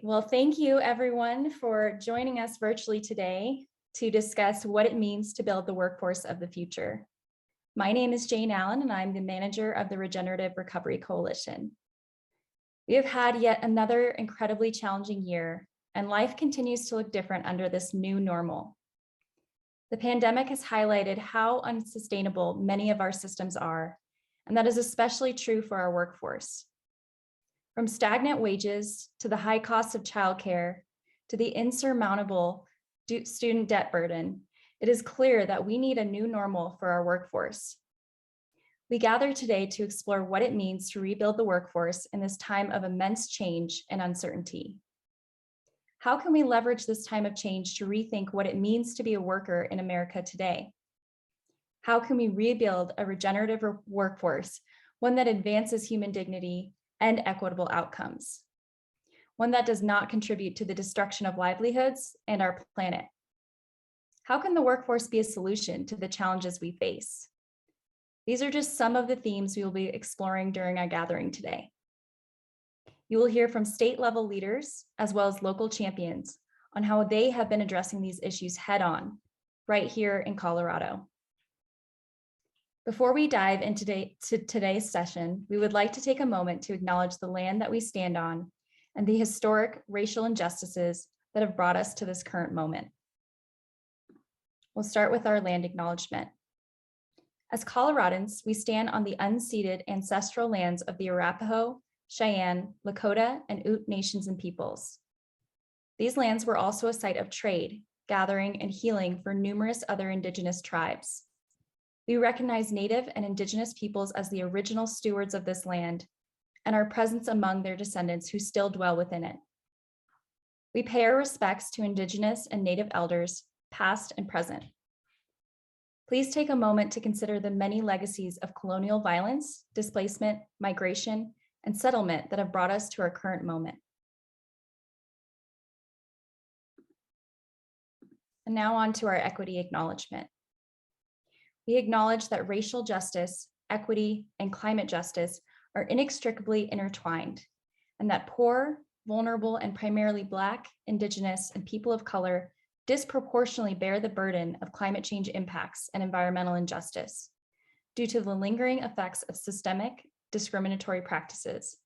Well, thank you everyone for joining us virtually today to discuss what it means to build the workforce of the future. My name is Jane Allen, and I'm the manager of the Regenerative Recovery Coalition. We have had yet another incredibly challenging year, and life continues to look different under this new normal. The pandemic has highlighted how unsustainable many of our systems are, and that is especially true for our workforce. From stagnant wages to the high cost of childcare to the insurmountable student debt burden, it is clear that we need a new normal for our workforce. We gather today to explore what it means to rebuild the workforce in this time of immense change and uncertainty. How can we leverage this time of change to rethink what it means to be a worker in America today? How can we rebuild a regenerative workforce, one that advances human dignity and equitable outcomes, one that does not contribute to the destruction of livelihoods and our planet? How can the workforce be a solution to the challenges we face? These are just some of the themes we will be exploring during our gathering today. You will hear from state-level leaders as well as local champions on how they have been addressing these issues head-on right here in Colorado. Before we dive into today's session, we would like to take a moment to acknowledge the land that we stand on and the historic racial injustices that have brought us to this current moment. We'll start with our land acknowledgement. As Coloradans, we stand on the unceded ancestral lands of the Arapaho, Cheyenne, Lakota, and Ute nations and peoples. These lands were also a site of trade, gathering, and healing for numerous other Indigenous tribes. We recognize Native and Indigenous peoples as the original stewards of this land and our presence among their descendants who still dwell within it. We pay our respects to Indigenous and Native elders, past and present. Please take a moment to consider the many legacies of colonial violence, displacement, migration, and settlement that have brought us to our current moment. And now on to our equity acknowledgement. We acknowledge that racial justice, equity, and climate justice are inextricably intertwined, and that poor, vulnerable, and primarily Black, Indigenous, and people of color disproportionately bear the burden of climate change impacts and environmental injustice due to the lingering effects of systemic discriminatory practices.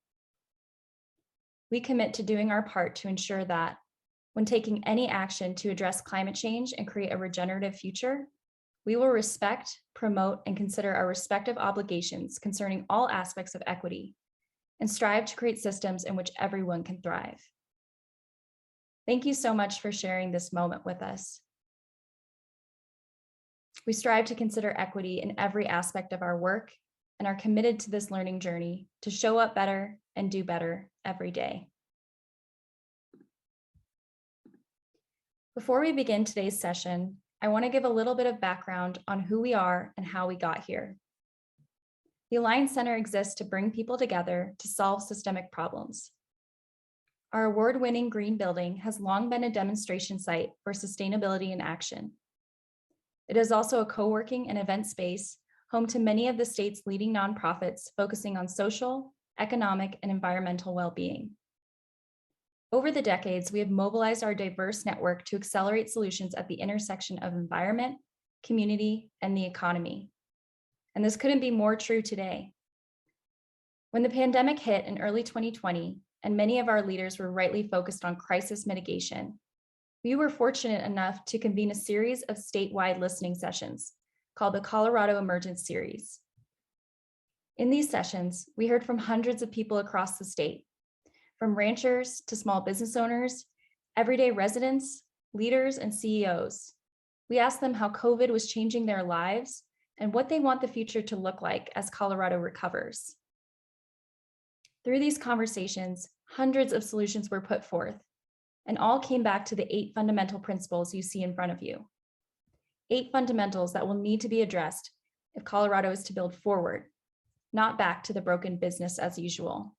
We commit to doing our part to ensure that when taking any action to address climate change and create a regenerative future, we will respect, promote, and consider our respective obligations concerning all aspects of equity and strive to create systems in which everyone can thrive. Thank you so much for sharing this moment with us. We strive to consider equity in every aspect of our work and are committed to this learning journey to show up better and do better every day. Before we begin today's session, I want to give a little bit of background on who we are and how we got here. The Alliance Center exists to bring people together to solve systemic problems. Our award-winning green building has long been a demonstration site for sustainability in action. It is also a co-working and event space home to many of the state's leading nonprofits focusing on social, economic, and environmental well-being. Over the decades, we have mobilized our diverse network to accelerate solutions at the intersection of environment, community, and the economy. And this couldn't be more true today. When the pandemic hit in early 2020, and many of our leaders were rightly focused on crisis mitigation, we were fortunate enough to convene a series of statewide listening sessions called the Colorado Emergence Series. In these sessions, we heard from hundreds of people across the state, from ranchers to small business owners, everyday residents, leaders, and CEOs. We asked them how COVID was changing their lives and what they want the future to look like as Colorado recovers. Through these conversations, hundreds of solutions were put forth, and all came back to the 8 fundamental principles you see in front of you. 8 fundamentals that will need to be addressed if Colorado is to build forward, not back to the broken business as usual.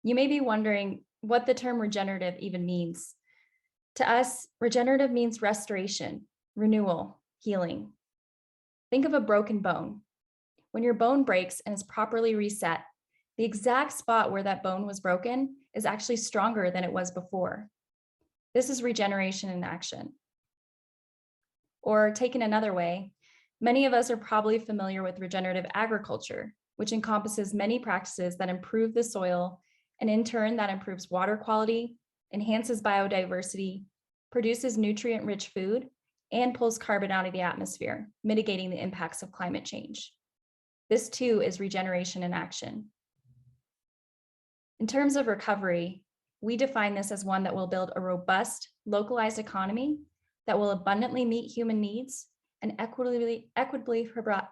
You may be wondering what the term regenerative even means. To us, regenerative means restoration, renewal, healing. Think of a broken bone. When your bone breaks and is properly reset, The exact spot where that bone was broken is actually stronger than it was before. This is regeneration in action. Or taken another way, many of us are probably familiar with regenerative agriculture, which encompasses many practices that improve the soil, and in turn that improves water quality, enhances biodiversity, produces nutrient-rich food, and pulls carbon out of the atmosphere, mitigating the impacts of climate change. This too is regeneration in action. In terms of recovery, we define this as one that will build a robust, localized economy that will abundantly meet human needs and equitably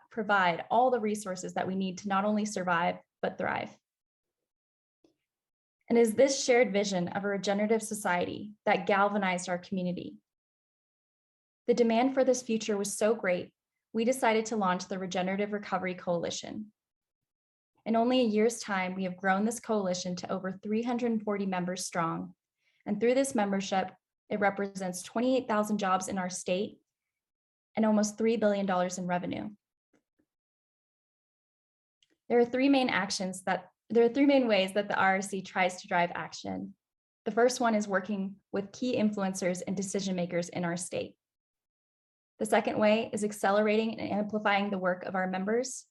provide all the resources that we need to not only survive, but thrive. And is this shared vision of a regenerative society that galvanized our community. The demand for this future was so great, we decided to launch the Regenerative Recovery Coalition. In only a year's time, we have grown this coalition to over 340 members strong. And through this membership, it represents 28,000 jobs in our state and almost $3 billion in revenue. There are three main ways that the RRC tries to drive action. The first one is working with key influencers and decision makers in our state. The second way is accelerating and amplifying the work of our members.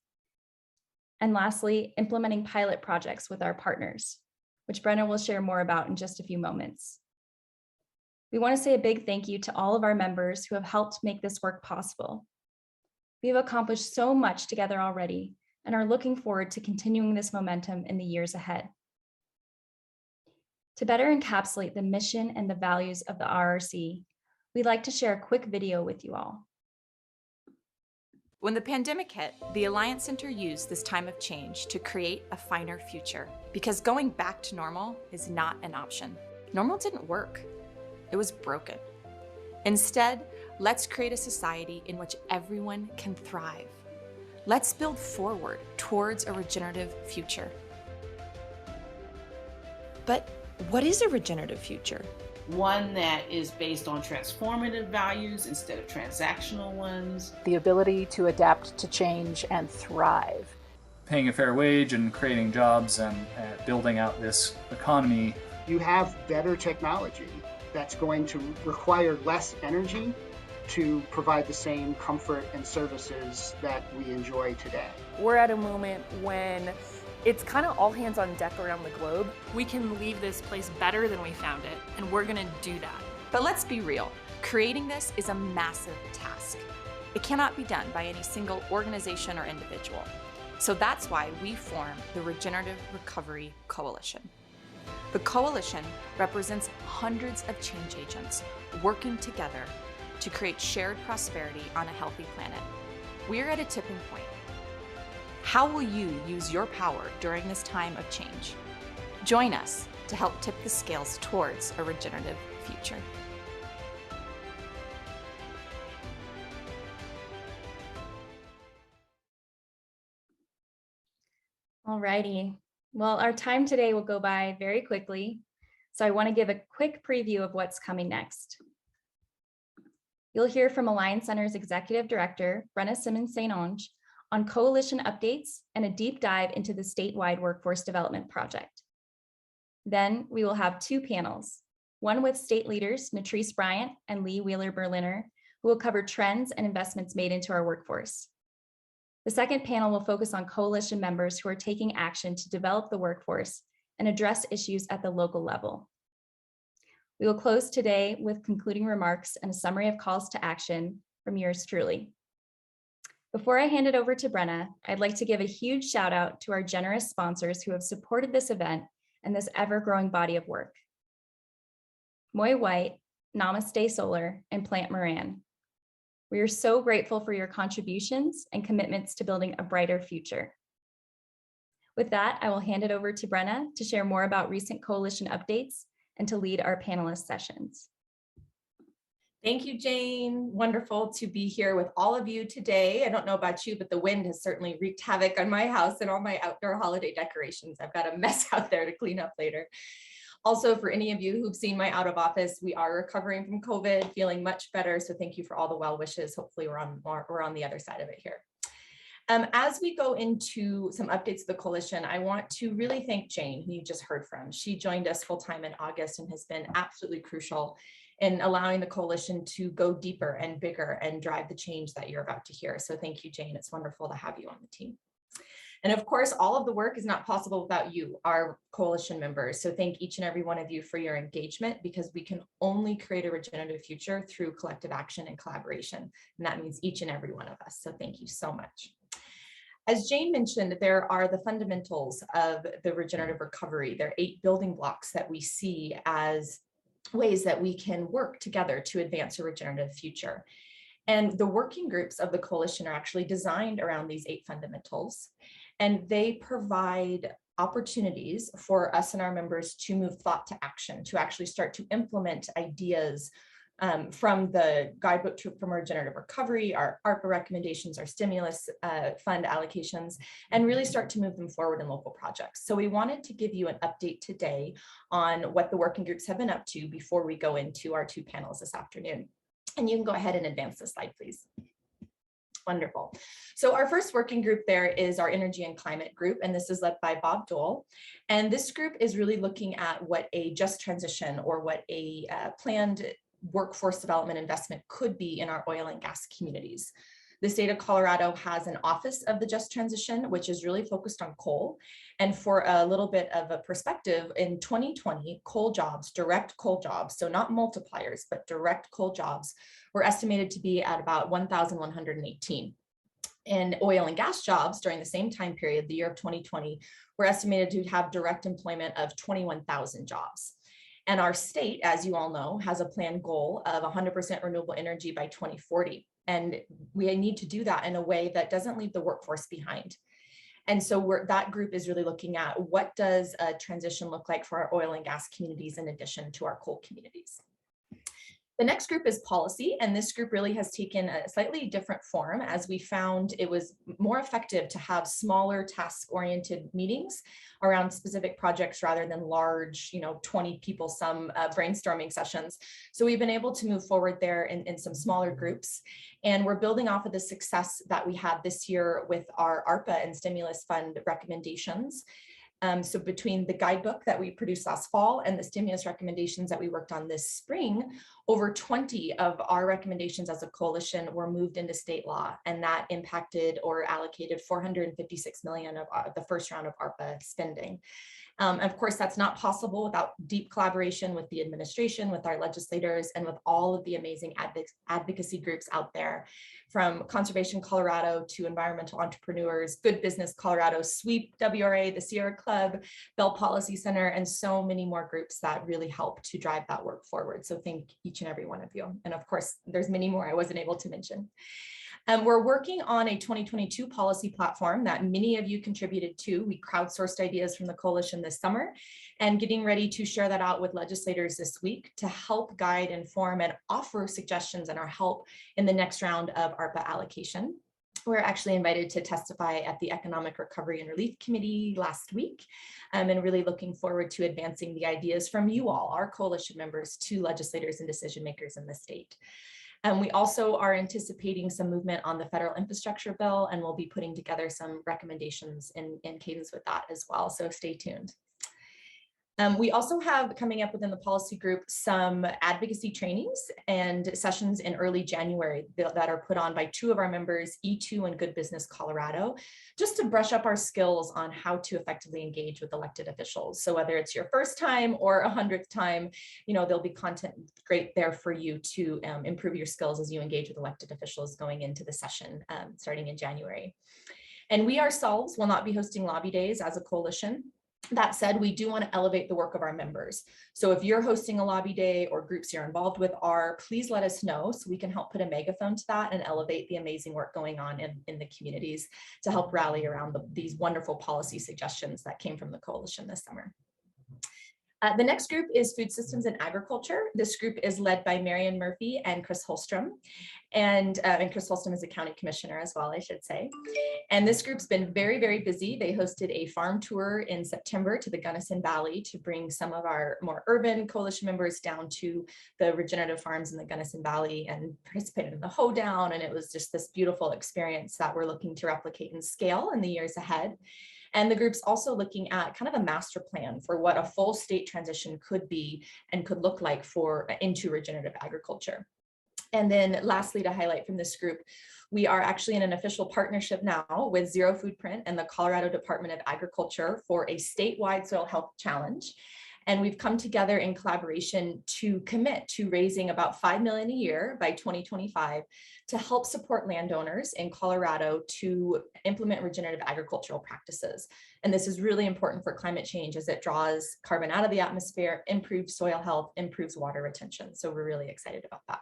And lastly, implementing pilot projects with our partners, which Brenna will share more about in just a few moments. We want to say a big thank you to all of our members who have helped make this work possible. We have accomplished so much together already and are looking forward to continuing this momentum in the years ahead. To better encapsulate the mission and the values of the RRC, we'd like to share a quick video with you all. When the pandemic hit, the Alliance Center used this time of change to create a finer future, because going back to normal is not an option. Normal didn't work. It was broken. Instead, let's create a society in which everyone can thrive. Let's build forward towards a regenerative future. But what is a regenerative future? One that is based on transformative values instead of transactional ones. The ability to adapt to change and thrive. Paying a fair wage and creating jobs and building out this economy. You have better technology that's going to require less energy to provide the same comfort and services that we enjoy today. We're at a moment when it's kind of all hands on deck around the globe. We can leave this place better than we found it, and we're gonna do that. But let's be real, creating this is a massive task. It cannot be done by any single organization or individual. So that's why we formed the Regenerative Recovery Coalition. The coalition represents hundreds of change agents working together to create shared prosperity on a healthy planet. We're at a tipping point. How will you use your power during this time of change? Join us to help tip the scales towards a regenerative future. Alrighty, well, our time today will go by very quickly, so I want to give a quick preview of what's coming next. You'll hear from Alliance Center's Executive Director, Brenna Simmons-St. Onge, on coalition updates and a deep dive into the statewide workforce development project. Then we will have two panels, one with state leaders, Natrice Bryant and Lee Wheeler-Berliner, who will cover trends and investments made into our workforce. The second panel will focus on coalition members who are taking action to develop the workforce and address issues at the local level. We will close today with concluding remarks and a summary of calls to action from yours truly. Before I hand it over to Brenna, I'd like to give a huge shout out to our generous sponsors who have supported this event and this ever-growing body of work. Moy White, Namaste Solar, and Plant Moran. We are so grateful for your contributions and commitments to building a brighter future. With that, I will hand it over to Brenna to share more about recent coalition updates and to lead our panelist sessions. Thank you, Jane. Wonderful to be here with all of you today. I don't know about you, but the wind has certainly wreaked havoc on my house and all my outdoor holiday decorations. I've got a mess out there to clean up later. Also, for any of you who've seen my out of office, we are recovering from COVID, feeling much better. So thank you for all the well wishes. Hopefully we're on the other side of it here. As we go into some updates of the coalition, I want to really thank Jane, who you just heard from. She joined us full-time in August and has been absolutely crucial in allowing the coalition to go deeper and bigger and drive the change that you're about to hear. So thank you, Jane. It's wonderful to have you on the team. And of course, all of the work is not possible without you, our coalition members. So thank each and every one of you for your engagement, because we can only create a regenerative future through collective action and collaboration. And that means each and every one of us. So thank you so much. As Jane mentioned, there are the fundamentals of the regenerative recovery. There are 8 building blocks that we see as ways that we can work together to advance a regenerative future. And the working groups of the coalition are actually designed around these 8 fundamentals, and they provide opportunities for us and our members to move thought to action, to actually start to implement ideas from the guidebook from regenerative recovery, our ARPA recommendations, our stimulus fund allocations, and really start to move them forward in local projects. So we wanted to give you an update today on what the working groups have been up to before we go into our 2 panels this afternoon. And you can go ahead and advance the slide, please. Wonderful. So our first working group there is our energy and climate group, and this is led by Bob Dole. And this group is really looking at what a just transition or what a planned workforce development investment could be in our oil and gas communities. The state of Colorado has an office of the just transition, which is really focused on coal. And for a little bit of a perspective, in 2020, coal jobs, direct coal jobs, so not multipliers, but direct coal jobs, were estimated to be at about 1,118. And oil and gas jobs during the same time period, the year of 2020, were estimated to have direct employment of 21,000 jobs. And our state, as you all know, has a planned goal of 100% renewable energy by 2040. And we need to do that in a way that doesn't leave the workforce behind. And so that group is really looking at what does a transition look like for our oil and gas communities in addition to our coal communities. The next group is policy, and this group really has taken a slightly different form, as we found it was more effective to have smaller task-oriented meetings around specific projects rather than large, 20 people, some brainstorming sessions. So we've been able to move forward there in some smaller groups, and we're building off of the success that we had this year with our ARPA and stimulus fund recommendations. So between the guidebook that we produced last fall and the stimulus recommendations that we worked on this spring, over 20 of our recommendations as a coalition were moved into state law, and that impacted or allocated $456 million of the first round of ARPA spending. Of course, that's not possible without deep collaboration with the administration, with our legislators, and with all of the amazing advocacy groups out there, from Conservation Colorado to Environmental Entrepreneurs, Good Business Colorado, SWEEP WRA, the Sierra Club, Bell Policy Center, and so many more groups that really help to drive that work forward. So thank each and every one of you. And of course, there's many more I wasn't able to mention. We're working on a 2022 policy platform that many of you contributed to. We crowdsourced ideas from the coalition this summer and getting ready to share that out with legislators this week to help guide, inform, and offer suggestions and our help in the next round of ARPA allocation. We're actually invited to testify at the Economic Recovery and Relief Committee last week, and really looking forward to advancing the ideas from you all, our coalition members, to legislators and decision makers in the state. We also are anticipating some movement on the federal infrastructure bill, and we'll be putting together some recommendations in cadence with that as well, so stay tuned. We also have coming up within the policy group some advocacy trainings and sessions in early January that are put on by 2 of our members, E2 and Good Business Colorado, just to brush up our skills on how to effectively engage with elected officials. So whether it's your first time or 100th time, there'll be content great there for you to improve your skills as you engage with elected officials going into the session starting in January. And we ourselves will not be hosting lobby days as a coalition. That said, we do want to elevate the work of our members. So if you're hosting a lobby day or groups you're involved with are, please let us know so we can help put a megaphone to that and elevate the amazing work going on in the communities to help rally around these wonderful policy suggestions that came from the coalition this summer. The next group is Food Systems and Agriculture. This group is led by Marion Murphy and Chris Holstrom. And Chris Holstrom is a county commissioner as well, I should say. And this group's been very, very busy. They hosted a farm tour in September to the Gunnison Valley to bring some of our more urban coalition members down to the regenerative farms in the Gunnison Valley and participated in the hoedown. And it was just this beautiful experience that we're looking to replicate and scale in the years ahead. And the group's also looking at kind of a master plan for what a full state transition could be and could look like into regenerative agriculture. And then lastly, to highlight from this group, we are actually in an official partnership now with Zero Foodprint and the Colorado Department of Agriculture for a statewide soil health challenge. And we've come together in collaboration to commit to raising about $5 million a year by 2025 to help support landowners in Colorado to implement regenerative agricultural practices. And this is really important for climate change as it draws carbon out of the atmosphere, improves soil health, improves water retention. So we're really excited about that.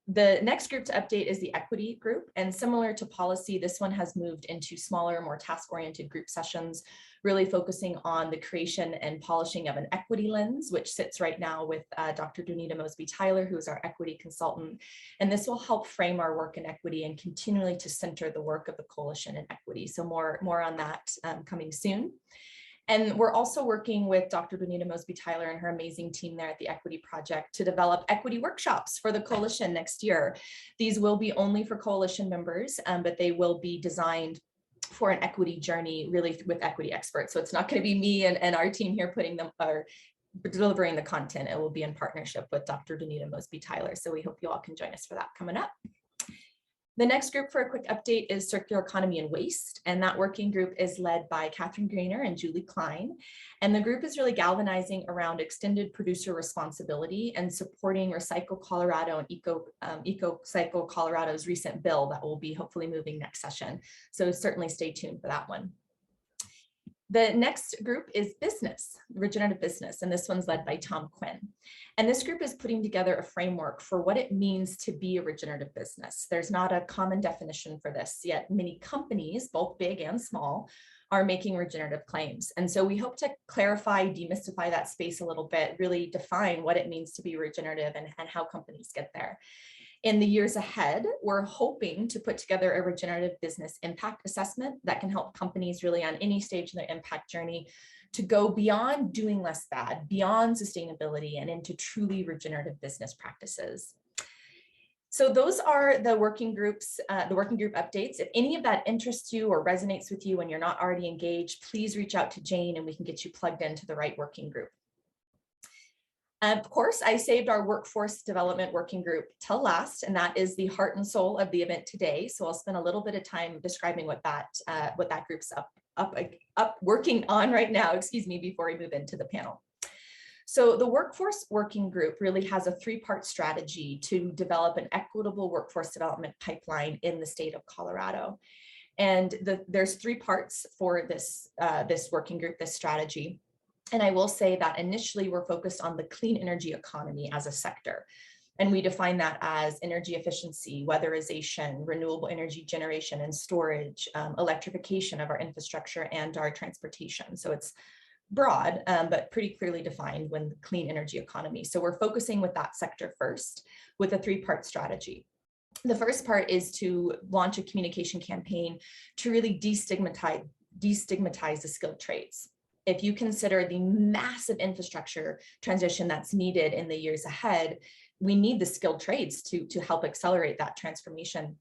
The next group to update is the equity group, and similar to policy, this one has moved into smaller, more task-oriented group sessions, really focusing on the creation and polishing of an equity lens, which sits right now with Dr. Dunita Mosby-Tyler, who is our equity consultant. And this will help frame our work in equity and continually to center the work of the coalition in equity. So more on that coming soon. And we're also working with Dr. Dunita Mosby-Tyler and her amazing team there at the Equity Project to develop equity workshops for the coalition next year. These will be only for coalition members, but they will be designed for an equity journey, really with equity experts. So it's not going to be me and our team here putting them or delivering the content. It will be in partnership with Dr. Dunita Mosby-Tyler. So we hope you all can join us for that coming up. The next group for a quick update is Circular Economy and Waste, and that working group is led by Catherine Greener and Julie Klein. And the group is really galvanizing around extended producer responsibility and supporting Recycle Colorado and EcoCycle Colorado's recent bill that will be hopefully moving next session. So certainly stay tuned for that one. The next group is business, regenerative business, and this one's led by Tom Quinn. And this group is putting together a framework for what it means to be a regenerative business. There's not a common definition for this, yet many companies, both big and small, are making regenerative claims. And so we hope to clarify, demystify that space a little bit, really define what it means to be regenerative and how companies get there. In the years ahead, we're hoping to put together a regenerative business impact assessment that can help companies really on any stage in their impact journey to go beyond doing less bad, beyond sustainability, and into truly regenerative business practices. So those are the working groups, the working group updates. If any of that interests you or resonates with you and you're not already engaged, please reach out to Jane and we can get you plugged into the right working group. Of course, I saved our workforce development working group till last, and that is the heart and soul of the event today. So I'll spend a little bit of time describing what that group's up working on right now, before we move into the panel. So the workforce working group really has a three-part strategy to develop an equitable workforce development pipeline in the state of Colorado. And there's three parts for this working group, this strategy. And I will say that initially we're focused on the clean energy economy as a sector. And we define that as energy efficiency, weatherization, renewable energy generation and storage, electrification of our infrastructure and our transportation. So it's broad, but pretty clearly defined when the clean energy economy. So we're focusing with that sector first with a three-part strategy. The first part is to launch a communication campaign to really destigmatize the skilled trades. If you consider the massive infrastructure transition that's needed in the years ahead, we need the skilled trades to help accelerate that transformation.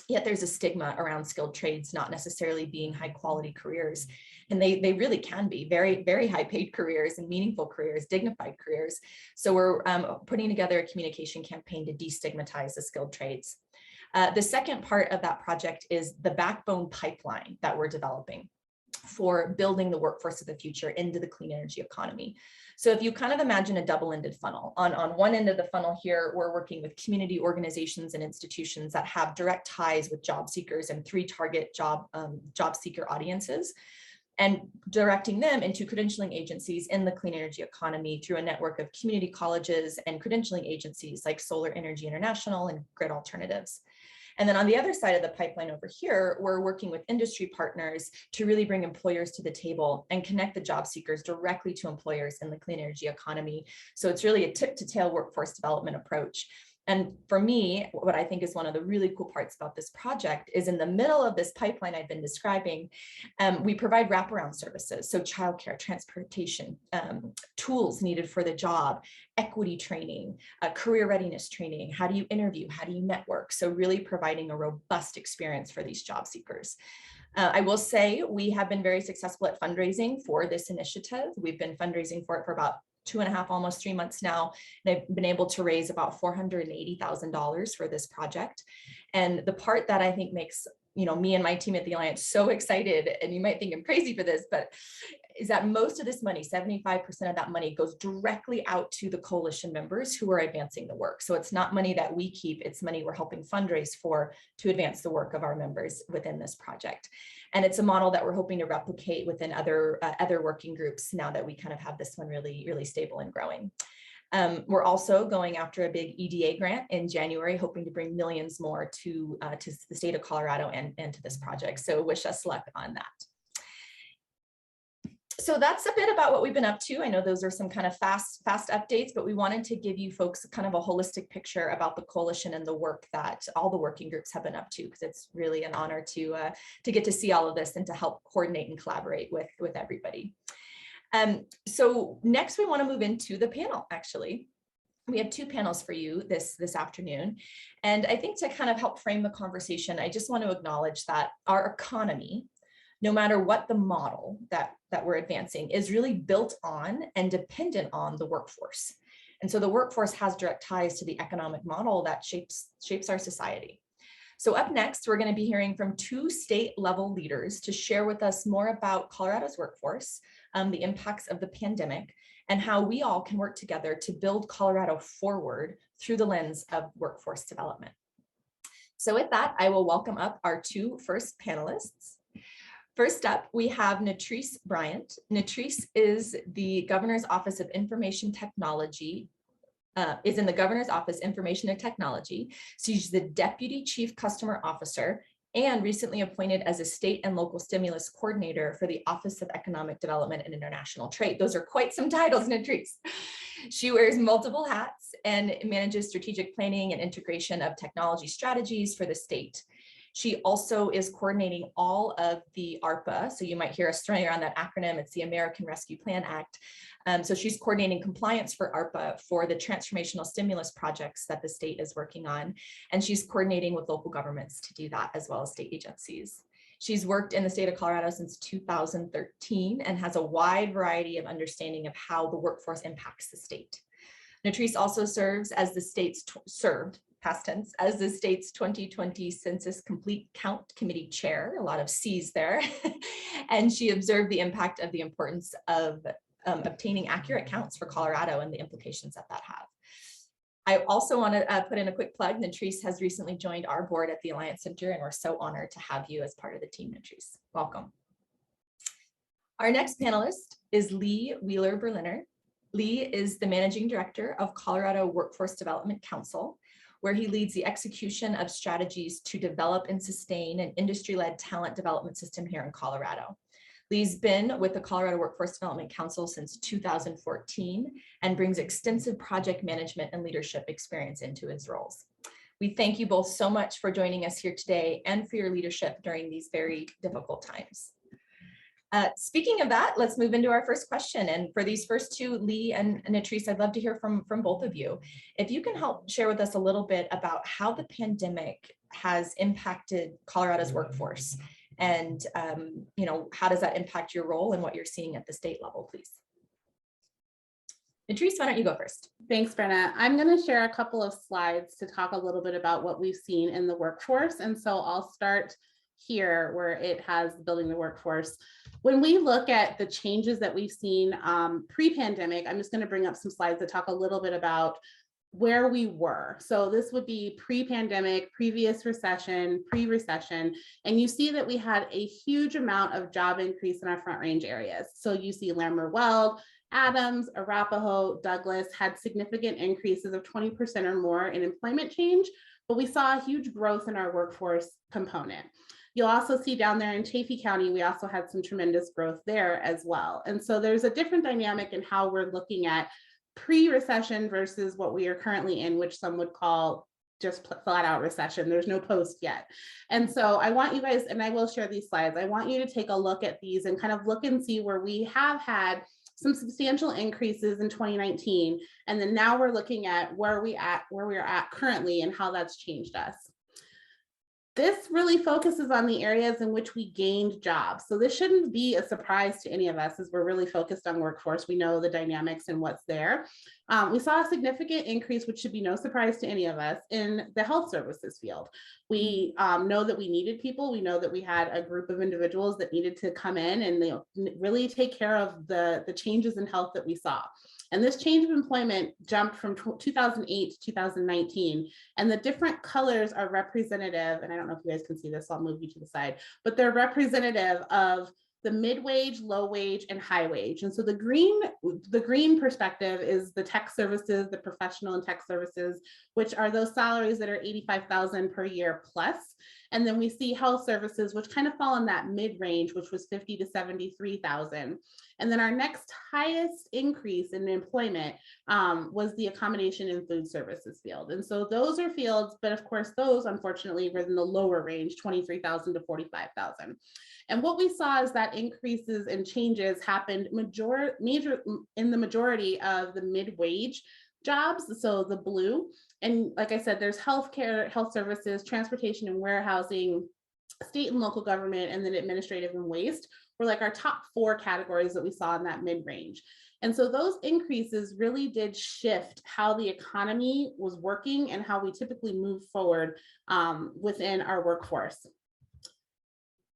Yet there's a stigma around skilled trades not necessarily being high quality careers. And they really can be very, very high paid careers and meaningful careers, dignified careers. So we're putting together a communication campaign to destigmatize the skilled trades. The second part of that project is the backbone pipeline that we're developing for building the workforce of the future into the clean energy economy. So if you kind of imagine a double-ended funnel, on one end of the funnel here, we're working with community organizations and institutions that have direct ties with job seekers and three target job seeker audiences, and directing them into credentialing agencies in the clean energy economy through a network of community colleges and credentialing agencies like Solar Energy International and Grid Alternatives. And then on the other side of the pipeline over here, we're working with industry partners to really bring employers to the table and connect the job seekers directly to employers in the clean energy economy. So it's really a tip to tail workforce development approach. And for me, what I think is one of the really cool parts about this project is in the middle of this pipeline I've been describing, we provide wraparound services. So childcare, transportation, tools needed for the job, equity training, career readiness training, how do you interview, how do you network? So really providing a robust experience for these job seekers. I will say we have been very successful at fundraising for this initiative. We've been fundraising for it for about 2.5, almost 3 months now, and I've been able to raise about $480,000 for this project. And the part that I think makes me and my team at the Alliance so excited, and you might think I'm crazy for this, but is that most of this money, 75% of that money, goes directly out to the coalition members who are advancing the work. So it's not money that we keep, it's money we're helping fundraise for to advance the work of our members within this project. And it's a model that we're hoping to replicate within other working groups now that we kind of have this one really, really stable and growing. We're also going after a big EDA grant in January, hoping to bring millions more to the state of Colorado and to this project. So wish us luck on that. So that's a bit about what we've been up to. I know those are some kind of fast updates, but we wanted to give you folks kind of a holistic picture about the coalition and the work that all the working groups have been up to, because it's really an honor to get to see all of this and to help coordinate and collaborate with everybody. So next we want to move into the panel. Actually, we have 2 panels for you this afternoon. And I think to kind of help frame the conversation, I just want to acknowledge that our economy, no matter what the model that we're advancing, is really built on and dependent on the workforce. And so the workforce has direct ties to the economic model that shapes our society. So up next, we're going to be hearing from 2 state-level leaders to share with us more about Colorado's workforce, the impacts of the pandemic, and how we all can work together to build Colorado forward through the lens of workforce development. So with that, I will welcome up our 2 first panelists. First up, we have Natrice Bryant. Natrice is the Governor's Office of Information Technology, is in the Governor's Office Information and Technology. She's the Deputy Chief Customer Officer and recently appointed as a state and local stimulus coordinator for the Office of Economic Development and International Trade. Those are quite some titles, Natrice. She wears multiple hats and manages strategic planning and integration of technology strategies for the state. She also is coordinating all of the ARPA. So you might hear us throwing around that acronym. It's the American Rescue Plan Act. So she's coordinating compliance for ARPA for the transformational stimulus projects that the state is working on. And she's coordinating with local governments to do that, as well as state agencies. She's worked in the state of Colorado since 2013 and has a wide variety of understanding of how the workforce impacts the state. Natrice also serves as the state's past tense, as the state's 2020 Census Complete Count Committee Chair, a lot of C's there, and she observed the impact of the importance of obtaining accurate counts for Colorado and the implications that have. I also want to put in a quick plug. Natrice has recently joined our board at the Alliance Center, and we're so honored to have you as part of the team, Natrice. Welcome. Our next panelist is Lee Wheeler-Berliner. Lee is the Managing Director of Colorado Workforce Development Council, where he leads the execution of strategies to develop and sustain an industry-led talent development system here in Colorado. Lee's been with the Colorado Workforce Development Council since 2014 and brings extensive project management and leadership experience into his roles. We thank you both so much for joining us here today and for your leadership during these very difficult times. Speaking of that, let's move into our first question. And for these first 2, Lee and Natrice, I'd love to hear from both of you. If you can help share with us a little bit about how the pandemic has impacted Colorado's workforce, and how does that impact your role and what you're seeing at the state level, please. Natrice, why don't you go first? Thanks, Brenna. I'm going to share a couple of slides to talk a little bit about what we've seen in the workforce. And so I'll start here where it has building the workforce. When we look at the changes that we've seen pre-pandemic, I'm just going to bring up some slides that talk a little bit about where we were. So this would be pre-pandemic, previous recession, pre-recession, and you see that we had a huge amount of job increase in our Front Range areas. So you see Larimer-Weld, Adams, Arapahoe, Douglas had significant increases of 20% or more in employment change but we saw a huge growth in our workforce component. You'll also see down there in Chaffee County, we also had some tremendous growth there as well. And so there's a different dynamic in how we're looking at pre-recession versus what we are currently in, which some would call just flat out recession. There's no post yet. And so I want you guys, and I will share these slides, I want you to take a look at these and kind of look and see where we have had some substantial increases in 2019. And then now we're looking at where we are at currently and how that's changed us. This really focuses on the areas in which we gained jobs. So this shouldn't be a surprise to any of us as we're really focused on workforce. We know the dynamics and what's there. We saw a significant increase, which should be no surprise to any of us, in the health services field. We know that we needed people. We know that we had a group of individuals that needed to come in and really take care of the changes in health that we saw. And this change of employment jumped from 2008 to 2019. And the different colors are representative, and I don't know if you guys can see this, so I'll move you to the side, but they're representative of the mid-wage, low wage, and high wage. And so the green perspective is the tech services, the professional and tech services, which are those salaries that are $85,000 per year plus. And then we see health services, which kind of fall in that mid-range, which was $50,000 to $73,000. And then our next highest increase in employment was the accommodation and food services field. And so those are fields, but of course, those unfortunately were in the lower range, $23,000 to $45,000. And what we saw is that increases and changes happened in the majority of the mid-wage jobs, so the blue. And like I said, there's healthcare, health services, transportation and warehousing, state and local government, and then administrative and waste were like our top 4 categories that we saw in that mid-range. And so those increases really did shift how the economy was working and how we typically move forward within our workforce.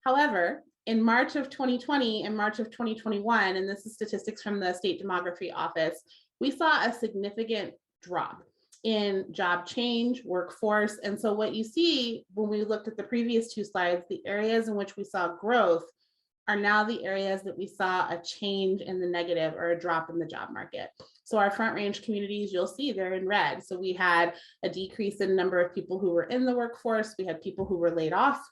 However, in March of 2020 and March of 2021, and this is statistics from the State Demography Office, we saw a significant drop in job change, workforce. And so what you see when we looked at the previous 2 slides, the areas in which we saw growth are now the areas that we saw a change in the negative or a drop in the job market. So our Front Range communities, you'll see they're in red. So we had a decrease in number of people who were in the workforce. We had people who were laid off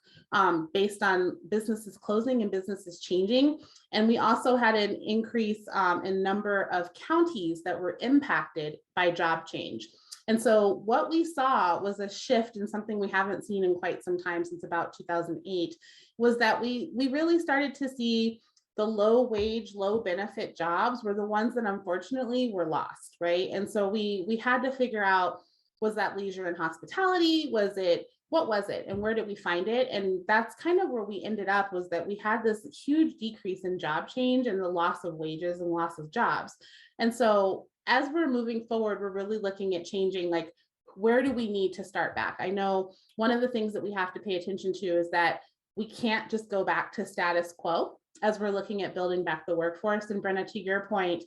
based on businesses closing and businesses changing. And we also had an increase in number of counties that were impacted by job change. And so what we saw was a shift in something we haven't seen in quite some time, since about 2008, was that we really started to see the low wage, low benefit jobs were the ones that unfortunately were lost, right? And so we had to figure out, was that leisure and hospitality? What was it? And where did we find it? And that's kind of where we ended up, was that we had this huge decrease in job change and the loss of wages and loss of jobs. And so as we're moving forward, we're really looking at changing, like, where do we need to start back? I know one of the things that we have to pay attention to is that we can't just go back to status quo as we're looking at building back the workforce. And Brenna, to your point,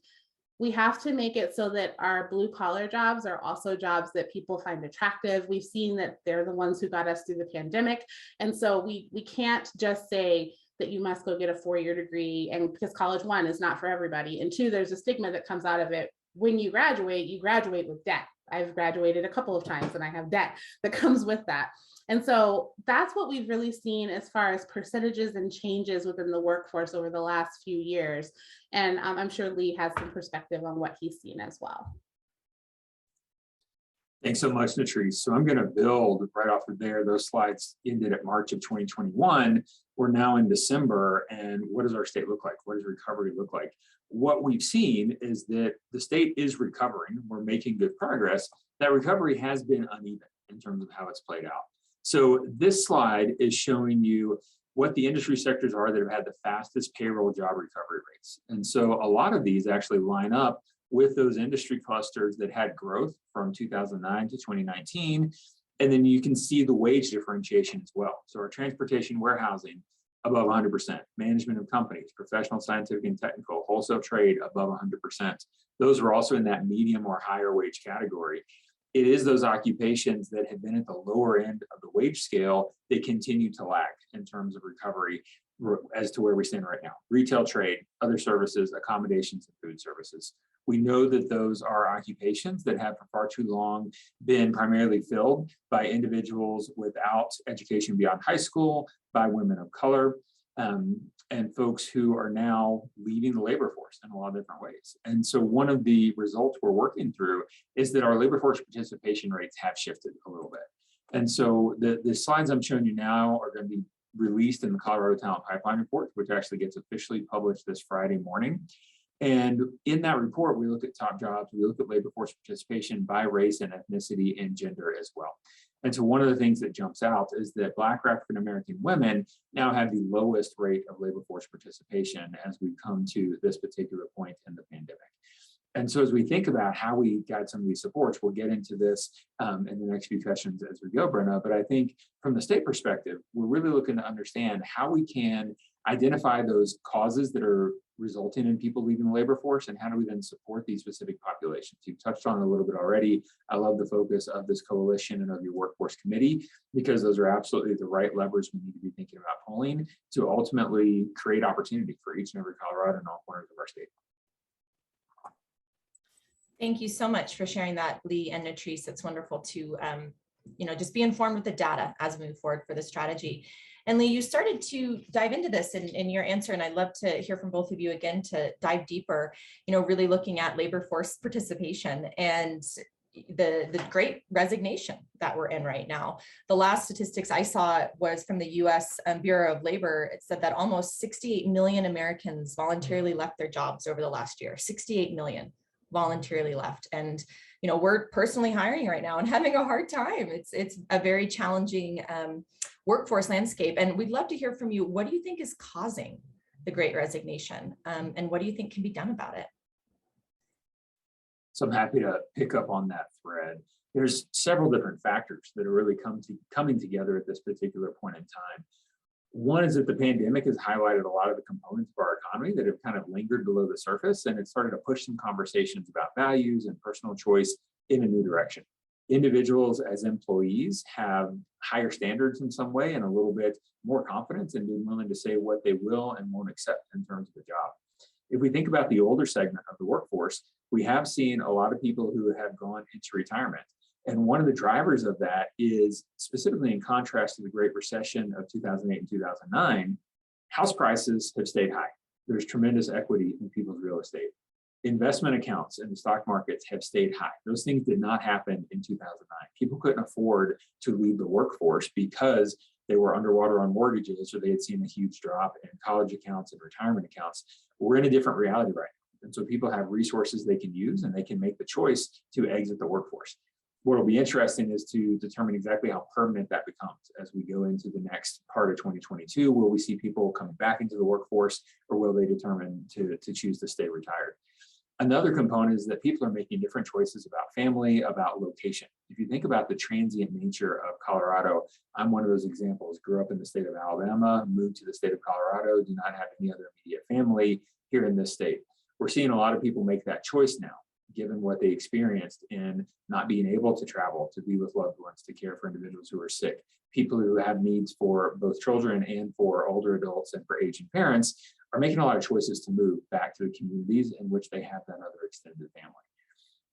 we have to make it so that our blue collar jobs are also jobs that people find attractive. We've seen that they're the ones who got us through the pandemic. And so we can't just say that you must go get a 4-year degree, and because college, 1, is not for everybody, and 2, there's a stigma that comes out of it. When you graduate with debt. I've graduated a couple of times and I have debt that comes with that. And so that's what we've really seen as far as percentages and changes within the workforce over the last few years. And I'm sure Lee has some perspective on what he's seen as well. Thanks so much, Natrice. So I'm going to build right off of there. Those slides ended at March of 2021. We're now in December, and what does our state look like? What does recovery look like? What we've seen is that the state is recovering. We're making good progress. That recovery has been uneven in terms of how it's played out. So this slide is showing you what the industry sectors are that have had the fastest payroll job recovery rates. And so a lot of these actually line up with those industry clusters that had growth from 2009 to 2019. And then you can see the wage differentiation as well. So our transportation, warehousing, above 100%, management of companies, professional, scientific, and technical, wholesale trade, above 100%. Those are also in that medium or higher wage category. It is those occupations that have been at the lower end of the wage scale that continue to lag in terms of recovery as to where we stand right now. Retail, trade, other services, accommodations, and food services. We know that those are occupations that have for far too long been primarily filled by individuals without education beyond high school, by women of color, and folks who are now leaving the labor force in a lot of different ways. And so one of the results we're working through is that our labor force participation rates have shifted a little bit. And so the slides I'm showing you now are going to be released in the Colorado Talent Pipeline Report, which actually gets officially published this Friday morning. And in that report, we look at top jobs, we look at labor force participation by race and ethnicity and gender as well. And so one of the things that jumps out is that Black or African American women now have the lowest rate of labor force participation as we come to this particular point in the pandemic. And so as we think about how we guide some of these supports, we'll get into this in the next few questions as we go, Brenna. But I think from the state perspective, we're really looking to understand how we can identify those causes that are resulting in people leaving the labor force, and how do we then support these specific populations? You've touched on it a little bit already. I love the focus of this coalition and of your workforce committee, because those are absolutely the right levers we need to be thinking about pulling to ultimately create opportunity for each and every Colorado in all corners of our state. Thank you so much for sharing that, Lee and Natrice. It's wonderful to just be informed with the data as we move forward for the strategy. And Lee, you started to dive into this in your answer, and I'd love to hear from both of you again to dive deeper, really looking at labor force participation and the great resignation that we're in right now. The last statistics I saw was from the US Bureau of Labor. It said that almost 68 million Americans voluntarily left their jobs over the last year. 68 million voluntarily left. And we're personally hiring right now and having a hard time. It's a very challenging workforce landscape. And we'd love to hear from you. What do you think is causing the great resignation? And what do you think can be done about it? So I'm happy to pick up on that thread. There's several different factors that are really coming together at this particular point in time. One is that the pandemic has highlighted a lot of the components of our economy that have kind of lingered below the surface, and it started to push some conversations about values and personal choice in a new direction. Individuals as employees have higher standards in some way and a little bit more confidence in being willing to say what they will and won't accept in terms of the job. If we think about the older segment of the workforce, we have seen a lot of people who have gone into retirement. And one of the drivers of that is, specifically in contrast to the Great Recession of 2008 and 2009, house prices have stayed high. There's tremendous equity in people's real estate. Investment accounts in the stock markets have stayed high. Those things did not happen in 2009. People couldn't afford to leave the workforce because they were underwater on mortgages, or they had seen a huge drop in college accounts and retirement accounts. We're in a different reality right now. And so people have resources they can use, and they can make the choice to exit the workforce. What will be interesting is to determine exactly how permanent that becomes as we go into the next part of 2022. Will we see people coming back into the workforce, or will they determine to choose to stay retired? Another component is that people are making different choices about family, about location. If you think about the transient nature of Colorado, I'm one of those examples. Grew up in the state of Alabama, moved to the state of Colorado, do not have any other immediate family here in this state. We're seeing a lot of people make that choice now, given what they experienced in not being able to travel, to be with loved ones, to care for individuals who are sick, people who have needs for both children and for older adults and for aging parents, are making a lot of choices to move back to the communities in which they have that other extended family.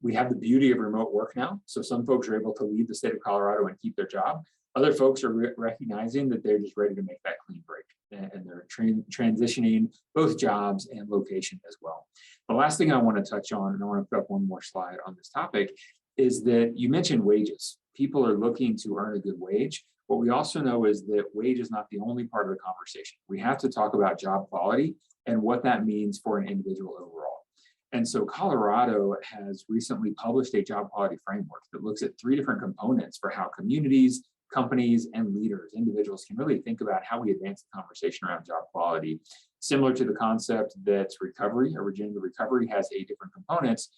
We have the beauty of remote work now. So some folks are able to leave the state of Colorado and keep their job. Other folks are recognizing that they're just ready to make that clean break, and they're transitioning both jobs and location as well. The last thing I want to touch on, and I want to put up one more slide on this topic, is that you mentioned wages. People are looking to earn a good wage. What we also know is that wage is not the only part of the conversation. We have to talk about job quality and what that means for an individual overall. And so Colorado has recently published a job quality framework that looks at 3 different components for how communities, companies, and leaders, individuals, can really think about how we advance the conversation around job quality. Similar to the concept that recovery, or regenerative recovery, has 8 different components.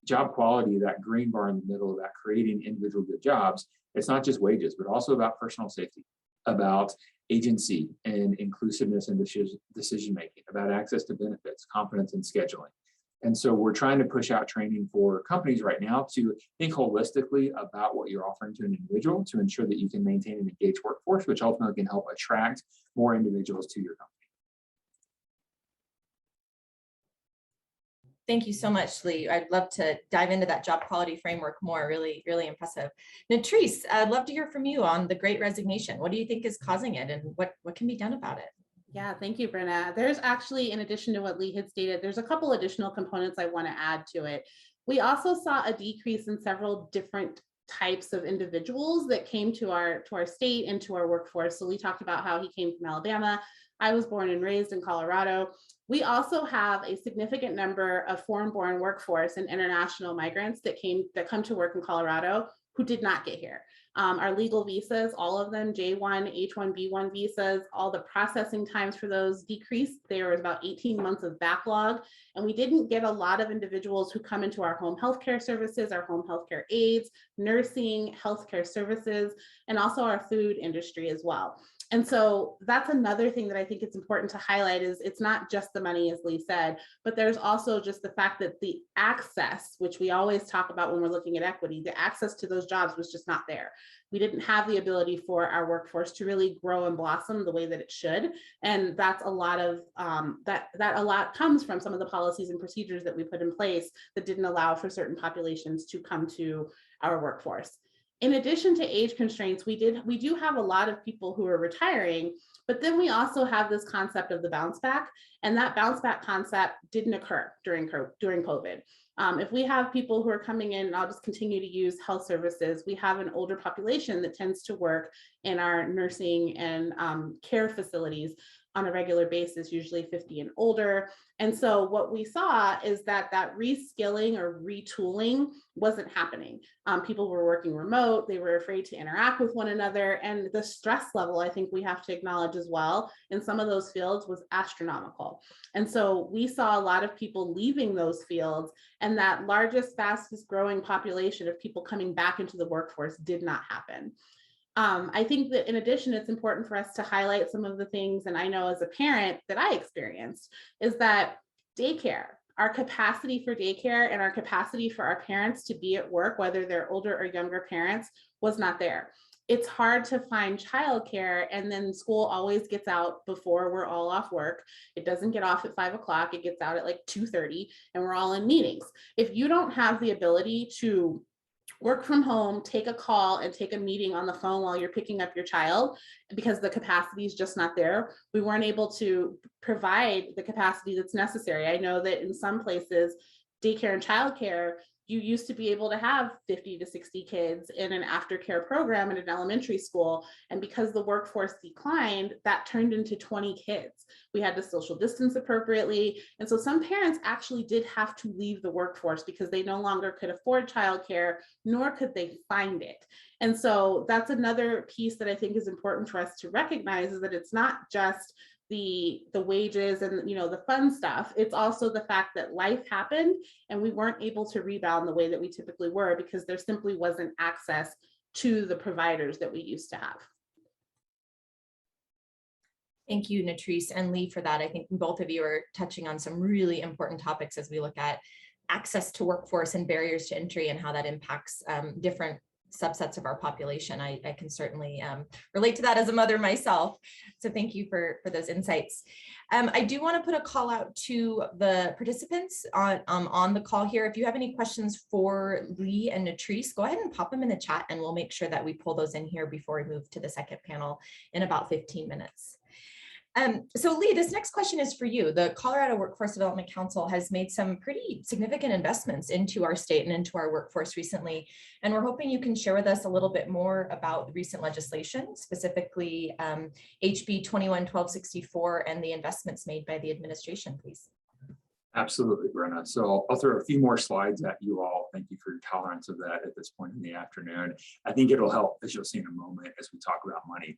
Job quality, that green bar in the middle, about creating individual good jobs, it's not just wages, but also about personal safety, about agency and inclusiveness and decision-making, about access to benefits, confidence in scheduling. And so we're trying to push out training for companies right now to think holistically about what you're offering to an individual to ensure that you can maintain an engaged workforce, which ultimately can help attract more individuals to your company. Thank you so much, Lee. I'd love to dive into that job quality framework more. Really, really impressive. Natrice, I'd love to hear from you on the Great Resignation. What do you think is causing it, and what can be done about it? Yeah, thank you, Brenna. There's actually, in addition to what Lee had stated, there's a couple additional components I want to add to it. We also saw a decrease in several different types of individuals that came to our state and to our workforce. So Lee talked about how he came from Alabama. I was born and raised in Colorado. We also have a significant number of foreign-born workforce and international migrants that come to work in Colorado who did not get here. Our legal visas, all of them, J1, H1B1 visas, all the processing times for those decreased. There was about 18 months of backlog, and we didn't get a lot of individuals who come into our home healthcare services, our home healthcare aides, nursing, healthcare services, and also our food industry as well. And so that's another thing that I think it's important to highlight is it's not just the money, as Lee said, but there's also just the fact that the access, which we always talk about when we're looking at equity, the access to those jobs was just not there. We didn't have the ability for our workforce to really grow and blossom the way that it should. And that's a lot of, that a lot comes from some of the policies and procedures that we put in place that didn't allow for certain populations to come to our workforce. In addition to age constraints, we do have a lot of people who are retiring, but then we also have this concept of the bounce back, and that bounce back concept didn't occur during COVID. If we have people who are coming in, and I'll just continue to use health services, we have an older population that tends to work in our nursing and care facilities on a regular basis, usually 50 and older. And so what we saw is that reskilling or retooling wasn't happening. People were working remote, they were afraid to interact with one another, and the stress level, I think we have to acknowledge as well, in some of those fields was astronomical. And so we saw a lot of people leaving those fields, and that largest, fastest growing population of people coming back into the workforce did not happen. I think that in addition, it's important for us to highlight some of the things, and I know as a parent that I experienced, is that daycare, our capacity for daycare and our capacity for our parents to be at work, whether they're older or younger parents, was not there. It's hard to find childcare, and then school always gets out before we're all off work. It doesn't get off at 5 o'clock, it gets out at like 2:30, and we're all in meetings. If you don't have the ability to work from home, take a call and take a meeting on the phone while you're picking up your child, because the capacity is just not there, we weren't able to provide the capacity that's necessary. I know that in some places, daycare and childcare, you used to be able to have 50 to 60 kids in an aftercare program in an elementary school. And because the workforce declined, that turned into 20 kids. We had to social distance appropriately. And so some parents actually did have to leave the workforce because they no longer could afford childcare, nor could they find it. And so that's another piece that I think is important for us to recognize, is that it's not just the wages and the fun stuff. It's also the fact that life happened and we weren't able to rebound the way that we typically were because there simply wasn't access to the providers that we used to have. Thank you, Natrice and Lee, for that. I think both of you are touching on some really important topics as we look at access to workforce and barriers to entry and how that impacts different subsets of our population. I can certainly relate to that as a mother myself. So thank you for those insights. I do want to put a call out to the participants on the call here. If you have any questions for Lee and Natrice, go ahead and pop them in the chat and we'll make sure that we pull those in here before we move to the second panel in about 15 minutes. So Lee, this next question is for you. The Colorado Workforce Development Council has made some pretty significant investments into our state and into our workforce recently, and we're hoping you can share with us a little bit more about recent legislation, specifically HB 21-1264 and the investments made by the administration, please. Absolutely, Brenna. So I'll throw a few more slides at you all. Thank you for your tolerance of that at this point in the afternoon. I think it'll help, as you'll see in a moment, as we talk about money.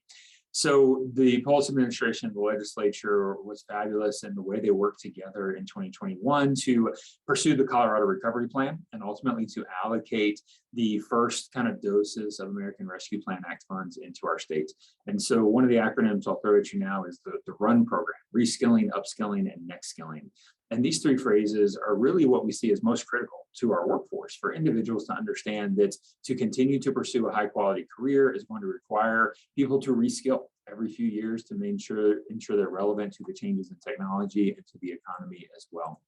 So the Polis administration, the legislature was fabulous in the way they worked together in 2021 to pursue the Colorado Recovery Plan and ultimately to allocate the first kind of doses of American Rescue Plan Act funds into our state. And so one of the acronyms I'll throw at you now is the RUN program: reskilling, upskilling, and next skilling. And these three phrases are really what we see as most critical to our workforce, for individuals to understand that to continue to pursue a high quality career is going to require people to reskill every few years to ensure they're relevant to the changes in technology and to the economy as well.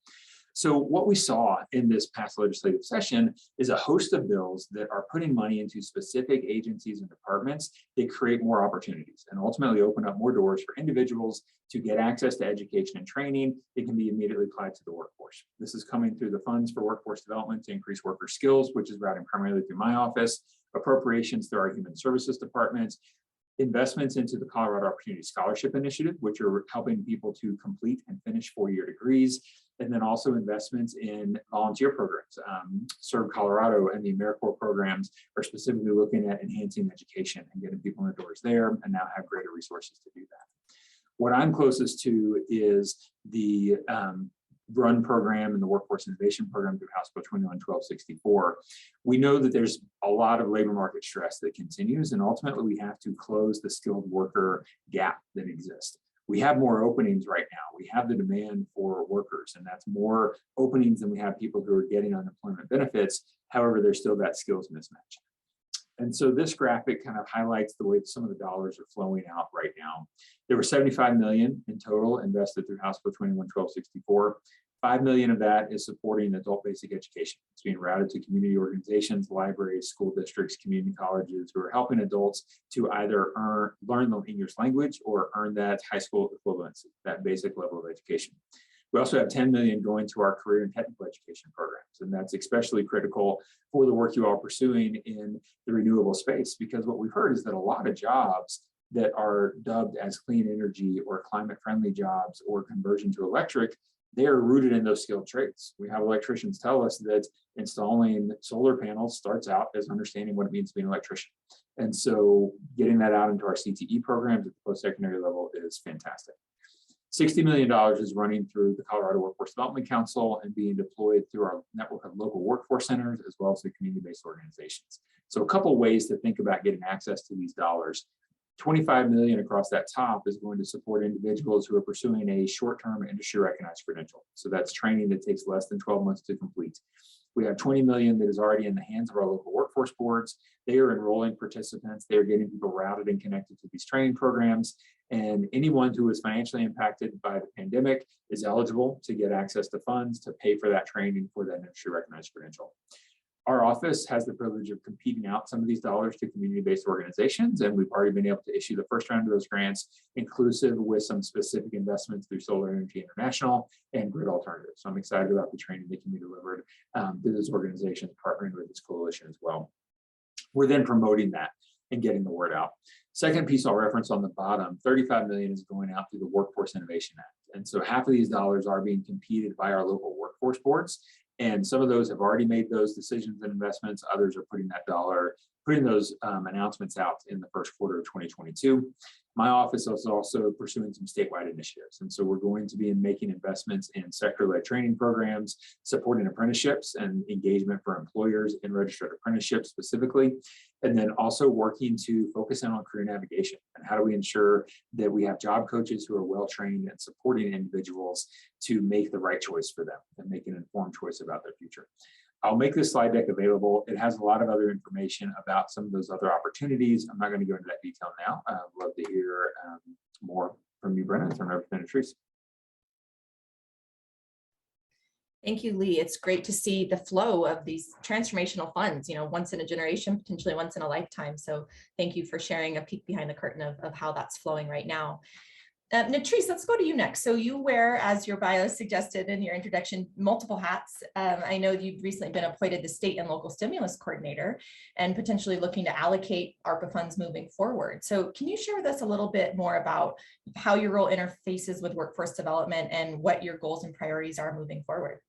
So what we saw in this past legislative session is a host of bills that are putting money into specific agencies and departments that create more opportunities and ultimately open up more doors for individuals to get access to education and training that can be immediately applied to the workforce. This is coming through the funds for workforce development to increase worker skills, which is routing primarily through my office, appropriations through our human services departments, investments into the Colorado Opportunity Scholarship Initiative, which are helping people to complete and finish four-year degrees, and then also investments in volunteer programs. Serve Colorado and the AmeriCorps programs are specifically looking at enhancing education and getting people in the doors there, and now have greater resources to do that. What I'm closest to is the RUN program and the Workforce Innovation Program through House Bill 21-1264. We know that there's a lot of labor market stress that continues, and ultimately we have to close the skilled worker gap that exists. We have more openings right now. We have the demand for workers, and that's more openings than we have people who are getting unemployment benefits. However, there's still that skills mismatch. And so this graphic kind of highlights the way some of the dollars are flowing out right now. There were $75 million in total invested through House Bill 21-1264. $5 million of that is supporting adult basic education. It's being routed to community organizations, libraries, school districts, community colleges who are helping adults to either learn the English language or earn that high school equivalency, that basic level of education. We also have $10 million going to our career and technical education programs, and that's especially critical for the work you all are pursuing in the renewable space, because what we've heard is that a lot of jobs that are dubbed as clean energy or climate friendly jobs or conversion to electric, they are rooted in those skilled trades. We have electricians tell us that installing solar panels starts out as understanding what it means to be an electrician. And so getting that out into our CTE programs at the post-secondary level is fantastic. $60 million is running through the Colorado Workforce Development Council and being deployed through our network of local workforce centers, as well as the community-based organizations. So a couple of ways to think about getting access to these dollars. $25 million across that top is going to support individuals who are pursuing a short-term industry recognized credential. So that's training that takes less than 12 months to complete. We have $20 million that is already in the hands of our local workforce boards. They are enrolling participants. They are getting people routed and connected to these training programs. And anyone who is financially impacted by the pandemic is eligible to get access to funds to pay for that training for that industry recognized credential. Our office has the privilege of competing out some of these dollars to community-based organizations, and we've already been able to issue the first round of those grants, inclusive with some specific investments through Solar Energy International and Grid Alternatives. So I'm excited about the training that can be delivered through this organization, partnering with this coalition as well. We're then promoting that and getting the word out. Second piece I'll reference on the bottom, $35 million is going out through the Workforce Innovation Act. And so half of these dollars are being competed by our local workforce boards. And some of those have already made those decisions and investments. Others are putting those announcements out in the first quarter of 2022. My office is also pursuing some statewide initiatives. And so we're going to be making investments in sector-led training programs, supporting apprenticeships and engagement for employers in registered apprenticeships specifically, and then also working to focus in on career navigation and how do we ensure that we have job coaches who are well-trained and supporting individuals to make the right choice for them and make an informed choice about their future. I'll make this slide deck available. It has a lot of other information about some of those other opportunities. I'm not going to go into that detail now. I'd love to hear more from you, Brenna, and from Representative Treese. Thank you, Lee. It's great to see the flow of these transformational funds, once in a generation, potentially once in a lifetime. So thank you for sharing a peek behind the curtain of how that's flowing right now. Natrice, let's go to you next. So you wear, as your bio suggested in your introduction, multiple hats. I know you've recently been appointed the state and local stimulus coordinator and potentially looking to allocate ARPA funds moving forward. So can you share with us a little bit more about how your role interfaces with workforce development and what your goals and priorities are moving forward?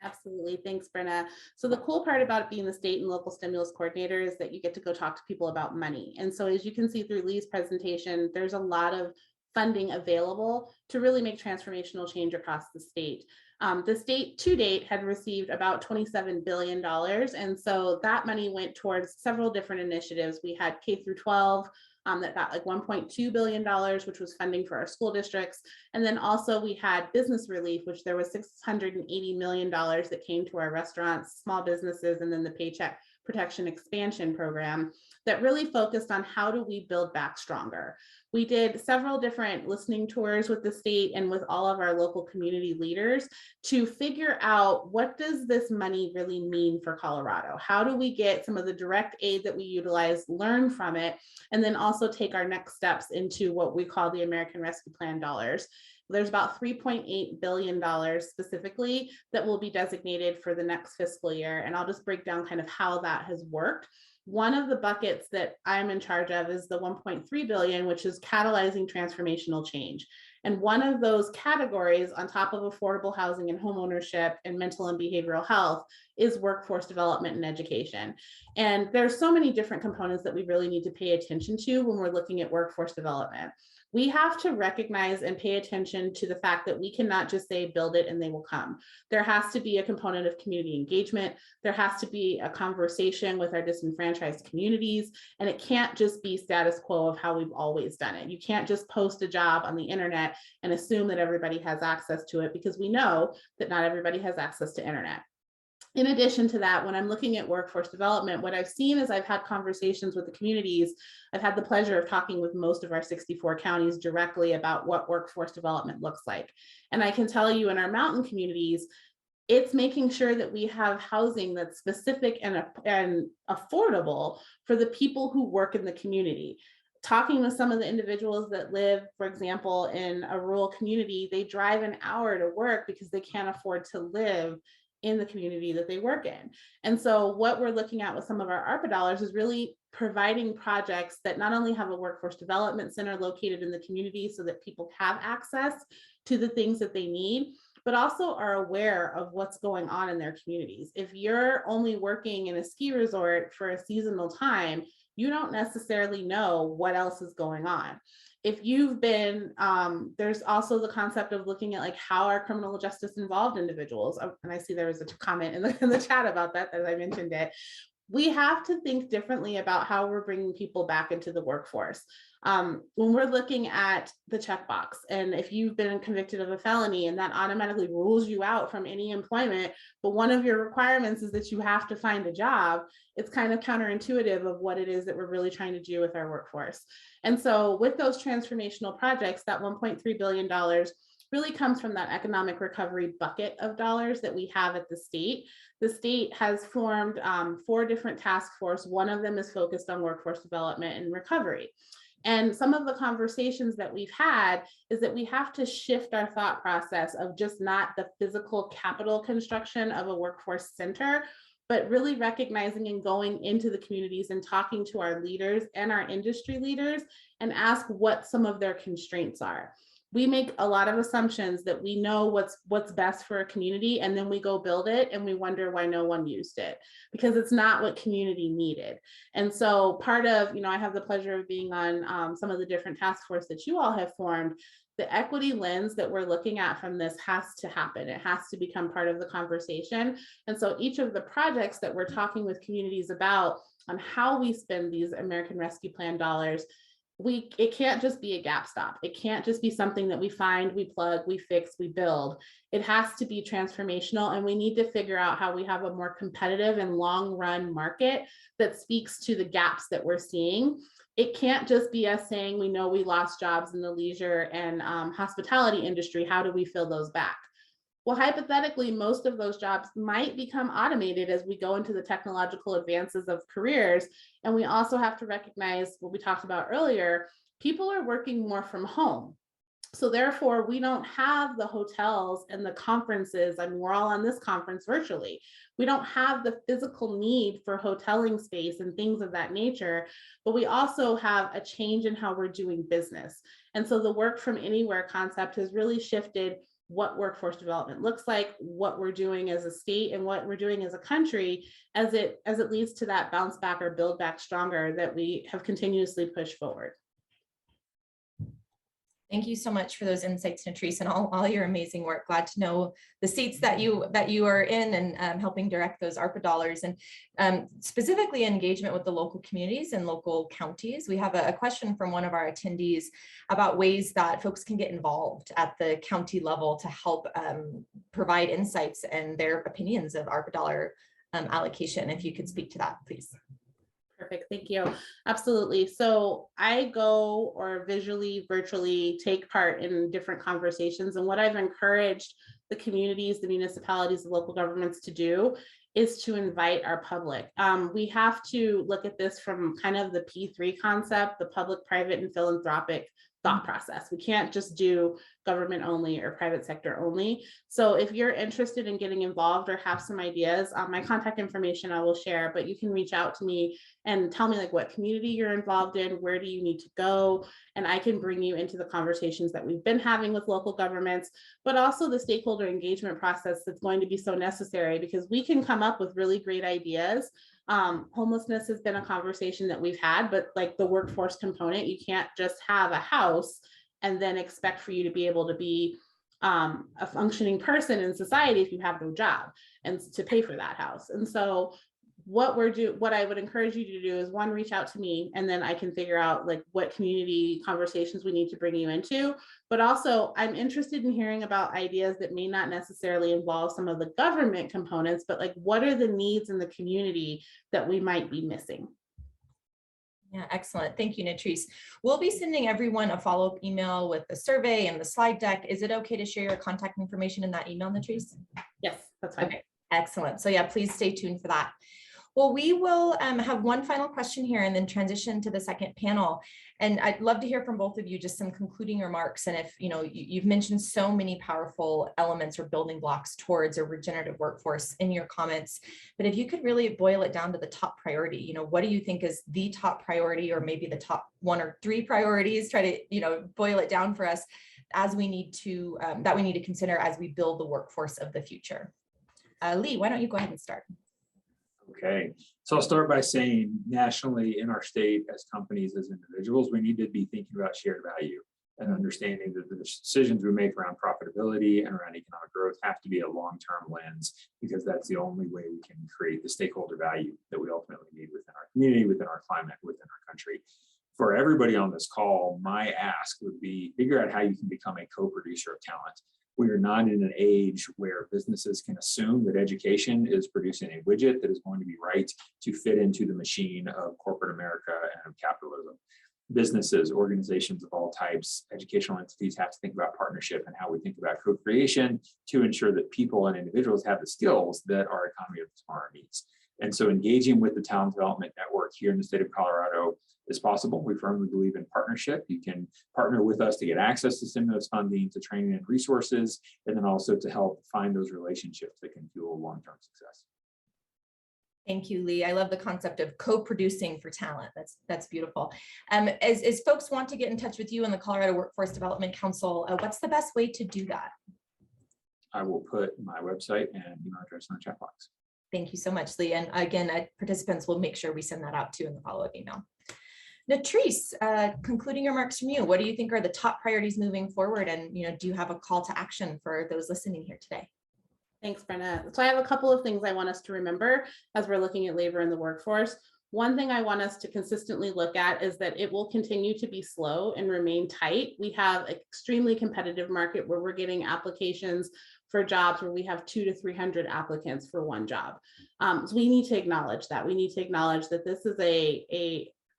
Absolutely. Thanks, Brenna. So the cool part about being the state and local stimulus coordinator is that you get to go talk to people about money. And so as you can see through Lee's presentation, there's a lot of funding available to really make transformational change across the state. The state to date had received about $27 billion. And so that money went towards several different initiatives. We had K through 12 that got like $1.2 billion, which was funding for our school districts. And then also we had business relief, which there was $680 million that came to our restaurants, small businesses, and then the Paycheck Protection Expansion Program that really focused on how do we build back stronger. We did several different listening tours with the state and with all of our local community leaders to figure out, what does this money really mean for Colorado? How do we get some of the direct aid that we utilize, learn from it, and then also take our next steps into what we call the American Rescue Plan dollars. There's about $3.8 billion specifically that will be designated for the next fiscal year. And I'll just break down kind of how that has worked. One of the buckets that I'm in charge of is the 1.3 billion, which is catalyzing transformational change. And one of those categories, on top of affordable housing and home ownership and mental and behavioral health, is workforce development and education. And there's so many different components that we really need to pay attention to when we're looking at workforce development. We have to recognize and pay attention to the fact that we cannot just say, build it and they will come. There has to be a component of community engagement. There has to be a conversation with our disenfranchised communities. And it can't just be status quo of how we've always done it. You can't just post a job on the internet and assume that everybody has access to it, because we know that not everybody has access to internet. In addition to that, when I'm looking at workforce development, what I've seen is I've had conversations with the communities. I've had the pleasure of talking with most of our 64 counties directly about what workforce development looks like. And I can tell you, in our mountain communities, it's making sure that we have housing that's specific and affordable for the people who work in the community. Talking with some of the individuals that live, for example, in a rural community, they drive an hour to work because they can't afford to live in the community that they work in. And so what we're looking at with some of our ARPA dollars is really providing projects that not only have a workforce development center located in the community so that people have access to the things that they need, but also are aware of what's going on in their communities. If you're only working in a ski resort for a seasonal time, you don't necessarily know what else is going on. If you've been, there's also the concept of looking at like how are criminal justice involved individuals. And I see there was a comment in the chat about that, as I mentioned it. We have to think differently about how we're bringing people back into the workforce. When we're looking at the checkbox, and if you've been convicted of a felony and that automatically rules you out from any employment, but one of your requirements is that you have to find a job, it's kind of counterintuitive of what it is that we're really trying to do with our workforce. And so with those transformational projects, that $1.3 billion really comes from that economic recovery bucket of dollars that we have at the state. The state has formed 4 different task forces. One of them is focused on workforce development and recovery. And some of the conversations that we've had is that we have to shift our thought process of just not the physical capital construction of a workforce center, but really recognizing and going into the communities and talking to our leaders and our industry leaders and ask what some of their constraints are. We make a lot of assumptions that we know what's best for a community, and then we go build it and we wonder why no one used it, because it's not what community needed. And so part of, I have the pleasure of being on some of the different task forces that you all have formed. The equity lens that we're looking at from this has to happen. It has to become part of the conversation. And so each of the projects that we're talking with communities about on how we spend these American Rescue Plan dollars, it can't just be a gap stop. It can't just be something that we find, we plug, we fix, we build. It has to be transformational, and we need to figure out how we have a more competitive and long run market that speaks to the gaps that we're seeing. It can't just be us saying, we know we lost jobs in the leisure and hospitality industry. How do we fill those back? Well, hypothetically, most of those jobs might become automated as we go into the technological advances of careers. And we also have to recognize what we talked about earlier, people are working more from home. So therefore, we don't have the hotels and the conferences. I mean, we're all on this conference virtually. We don't have the physical need for hoteling space and things of that nature, but we also have a change in how we're doing business. And so the work from anywhere concept has really shifted what workforce development looks like, what we're doing as a state, and what we're doing as a country as it leads to that bounce back or build back stronger that we have continuously pushed forward. Thank you so much for those insights, Natrice, and all your amazing work. Glad to know the seats that you are in and helping direct those ARPA dollars, and specifically engagement with the local communities and local counties. We have a question from one of our attendees about ways that folks can get involved at the county level to help provide insights and their opinions of ARPA dollar allocation. If you could speak to that, please. Perfect, thank you. Absolutely. So I go or visually, virtually take part in different conversations. And what I've encouraged the communities, the municipalities, the local governments to do is to invite our public. We have to look at this from kind of the P3 concept, the public, private, and philanthropic thought process. We can't just do government only or private sector only. So if you're interested in getting involved or have some ideas, my contact information I will share, but you can reach out to me and tell me like what community you're involved in, where do you need to go, and I can bring you into the conversations that we've been having with local governments, but also the stakeholder engagement process that's going to be so necessary, because we can come up with really great ideas. Homelessness has been a conversation that we've had, but like the workforce component, you can't just have a house and then expect for you to be able to be a functioning person in society if you have no job and to pay for that house. And so what I would encourage you to do is, one, reach out to me, and then I can figure out like what community conversations we need to bring you into. But also I'm interested in hearing about ideas that may not necessarily involve some of the government components, but like what are the needs in the community that we might be missing? Yeah, excellent. Thank you, Natrice. We'll be sending everyone a follow-up email with the survey and the slide deck. Is it okay to share your contact information in that email, Natrice? Yes, that's fine. Okay, excellent. So yeah, please stay tuned for that. Well, we will have one final question here and then transition to the second panel. And I'd love to hear from both of you just some concluding remarks. And if you've mentioned so many powerful elements or building blocks towards a regenerative workforce in your comments, but if you could really boil it down to the top priority, what do you think is the top priority, or maybe the top 1 or 3 priorities? Try to boil it down for us as we need to that we need to consider as we build the workforce of the future. Lee, why don't you go ahead and start? Okay, so I'll start by saying nationally in our state, as companies, as individuals, we need to be thinking about shared value and understanding that the decisions we make around profitability and around economic growth have to be a long-term lens, because that's the only way we can create the stakeholder value that we ultimately need within our community, within our climate, within our country. For everybody on this call, my ask would be figure out how you can become a co-producer of talent. We are not in an age where businesses can assume that education is producing a widget that is going to be right to fit into the machine of corporate America and of capitalism. Businesses, organizations of all types, educational entities have to think about partnership and how we think about co-creation to ensure that people and individuals have the skills that our economy of tomorrow needs. And so engaging with the talent development network here in the state of Colorado is possible. We firmly believe in partnership. You can partner with us to get access to stimulus funding, to training and resources, and then also to help find those relationships that can fuel long-term success. Thank you, Lee. I love the concept of co-producing for talent. That's beautiful. As folks want to get in touch with you and the Colorado Workforce Development Council, what's the best way to do that? I will put my website and email address in the chat box. Thank you so much, Lee. And again, participants will make sure we send that out too in the follow-up email. Natrice, concluding remarks from you. What do you think are the top priorities moving forward? And do you have a call to action for those listening here today? Thanks, Brenna. So I have a couple of things I want us to remember as we're looking at labor in the workforce. One thing I want us to consistently look at is that it will continue to be slow and remain tight. We have an extremely competitive market where we're getting applications for jobs where we have 200 to 300 applicants for one job. So we need to acknowledge that. We need to acknowledge that this is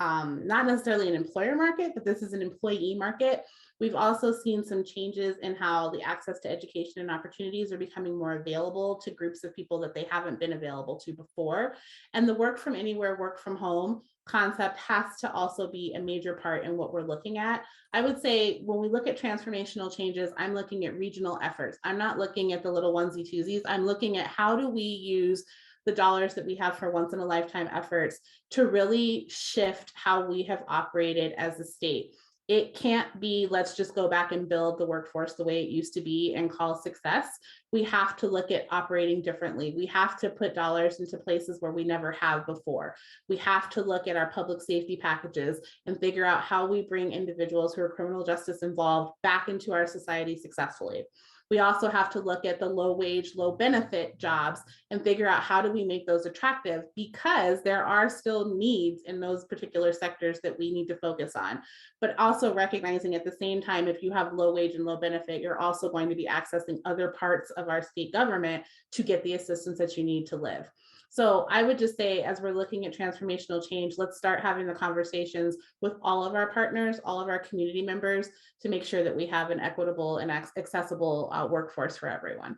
not necessarily an employer market, but this is an employee market. We've also seen some changes in how the access to education and opportunities are becoming more available to groups of people that they haven't been available to before. And the work from anywhere, work from home concept has to also be a major part in what we're looking at. I would say when we look at transformational changes, I'm looking at regional efforts. I'm not looking at the little onesie twosies. I'm looking at how do we use the dollars that we have for once in a lifetime efforts to really shift how we have operated as a state. It can't be, let's just go back and build the workforce the way it used to be and call success. We have to look at operating differently. We have to put dollars into places where we never have before. We have to look at our public safety packages and figure out how we bring individuals who are criminal justice involved back into our society successfully. We also have to look at the low wage, low benefit jobs and figure out how do we make those attractive, because there are still needs in those particular sectors that we need to focus on. But also recognizing at the same time, if you have low wage and low benefit, you're also going to be accessing other parts of our state government to get the assistance that you need to live. So I would just say, as we're looking at transformational change, let's start having the conversations with all of our partners, all of our community members, to make sure that we have an equitable and accessible workforce for everyone.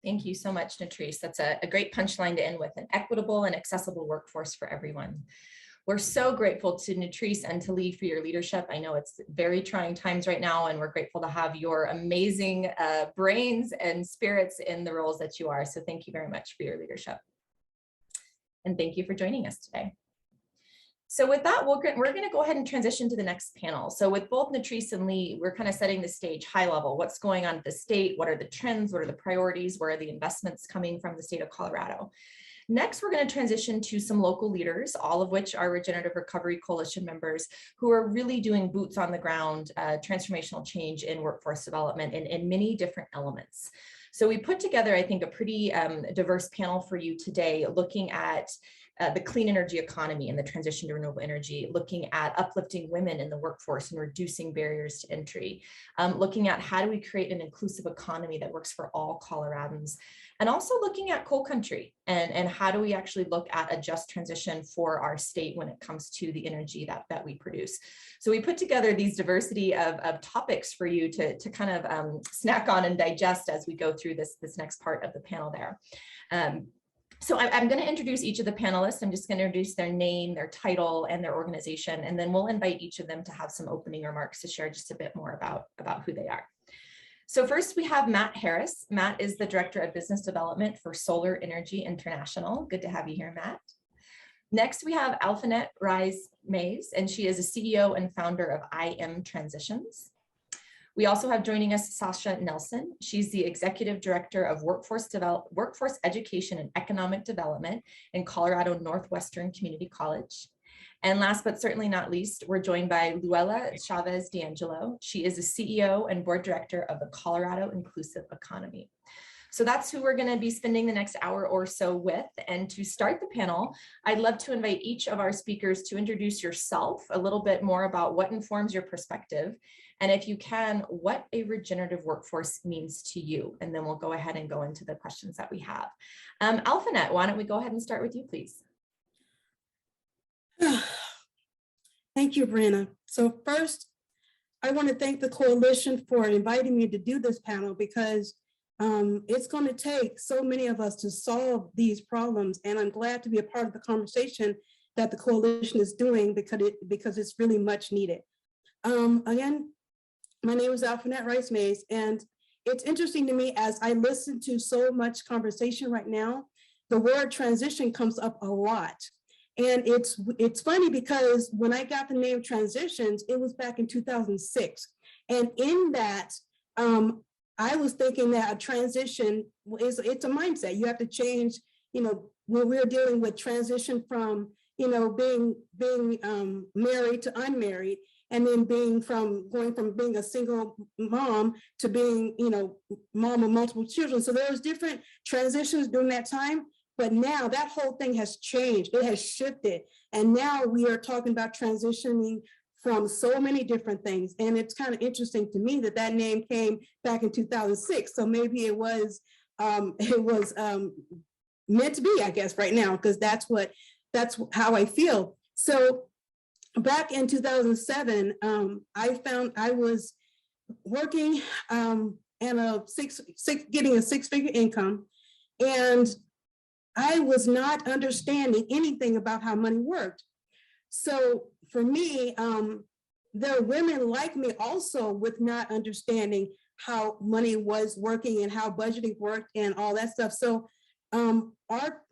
Thank you so much, Natrice. That's a great punchline to end with, an equitable and accessible workforce for everyone. We're so grateful to Natrice and to Lee for your leadership. I know it's very trying times right now, and we're grateful to have your amazing brains and spirits in the roles that you are. So thank you very much for your leadership. And thank you for joining us today. So with that, we're going to go ahead and transition to the next panel. So with both Natrice and Lee, we're kind of setting the stage high level. What's going on at the state? What are the trends? What are the priorities? Where are the investments coming from the state of Colorado? Next, we're going to transition to some local leaders, all of which are Regenerative Recovery Coalition members who are really doing boots on the ground, transformational change in workforce development in many different elements. So we put together, I think, a pretty diverse panel for you today, looking at the clean energy economy and the transition to renewable energy, looking at uplifting women in the workforce and reducing barriers to entry, looking at how do we create an inclusive economy that works for all Coloradans, and also looking at coal country and how do we actually look at a just transition for our state when it comes to the energy that we produce. So we put together these diversity of topics for you to kind of snack on and digest as we go through this next part of the panel there. So I'm going to introduce each of the panelists. I'm just going to introduce their name, their title, and their organization, and then we'll invite each of them to have some opening remarks to share just a bit more about who they are. So first we have Matt Harris. Matt is the Director of Business Development for Solar Energy International. Good to have you here, Matt. Next, we have Alphanet Rice-Mays, and she is a CEO and founder of IM Transitions. We also have joining us Sasha Nelson. She's the Executive Director of Workforce Education and Economic Development in Colorado Northwestern Community College. And last but certainly not least, we're joined by Luella Chavez D'Angelo. She is the CEO and Board Director of the Colorado Inclusive Economy. So that's who we're going to be spending the next hour or so with. And to start the panel, I'd love to invite each of our speakers to introduce yourself, a little bit more about what informs your perspective, and if you can, what a regenerative workforce means to you. And then we'll go ahead and go into the questions that we have. Alphanet, why don't we go ahead and start with you, please? Thank you, Brenna. So first, I want to thank the coalition for inviting me to do this panel, because it's going to take so many of us to solve these problems. And I'm glad to be a part of the conversation that the coalition is doing, because it's really much needed. Again, my name is Alphanet Rice-Mays, and it's interesting to me as I listen to so much conversation right now, the word transition comes up a lot. And it's funny because when I got the name Transitions, it was back in 2006. And in that, I was thinking that a transition it's a mindset. You have to change, when we're dealing with transition from, being married to unmarried, and then going from being a single mom to being, mom of multiple children. So there was different transitions during that time. But now that whole thing has changed. It has shifted. And now we are talking about transitioning from so many different things. And it's kind of interesting to me that name came back in 2006. So maybe it was meant to be, I guess, right now, because that's how I feel. So back in 2007, I was working and getting a six-figure income, and I was not understanding anything about how money worked. So for me, there are women like me also with not understanding how money was working and how budgeting worked and all that stuff. So our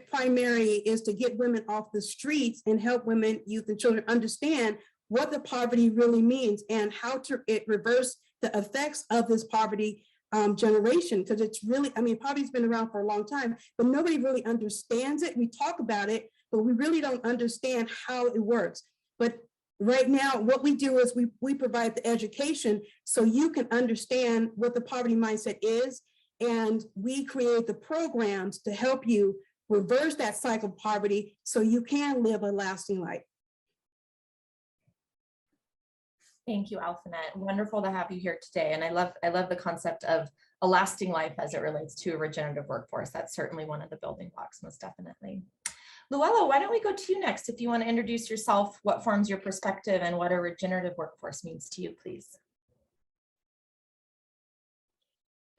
primary is to get women off the streets and help women, youth, and children understand what the poverty really means and how to reverse the effects of this poverty generation, because it's really, poverty's been around for a long time, but nobody really understands it. We talk about it, but we really don't understand how it works. But right now, what we do is we provide the education so you can understand what the poverty mindset is, and we create the programs to help you reverse that cycle of poverty so you can live a lasting life. Thank you, Alphanet. Wonderful to have you here today. And I love the concept of a lasting life as it relates to a regenerative workforce. That's certainly one of the building blocks, most definitely. Luella, why don't we go to you next? If you want to introduce yourself, what forms your perspective and what a regenerative workforce means to you, please.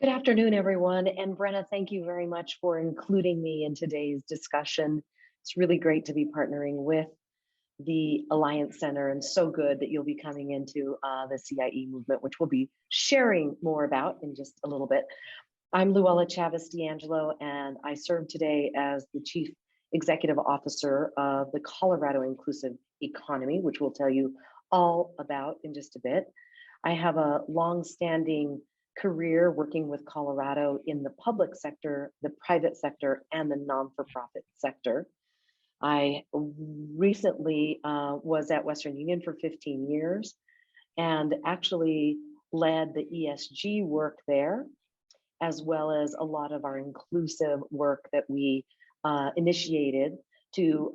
Good afternoon, everyone. And Brenna, thank you very much for including me in today's discussion. It's really great to be partnering with the Alliance Center, and so good that you'll be coming into the CIE movement, which we'll be sharing more about in just a little bit. I'm Luella Chavez D'Angelo, and I serve today as the Chief Executive Officer of the Colorado Inclusive Economy, which we'll tell you all about in just a bit. I have a long-standing career working with Colorado in the public sector, the private sector, and the non-for-profit sector. I recently was at Western Union for 15 years and actually led the ESG work there, as well as a lot of our inclusive work that we initiated to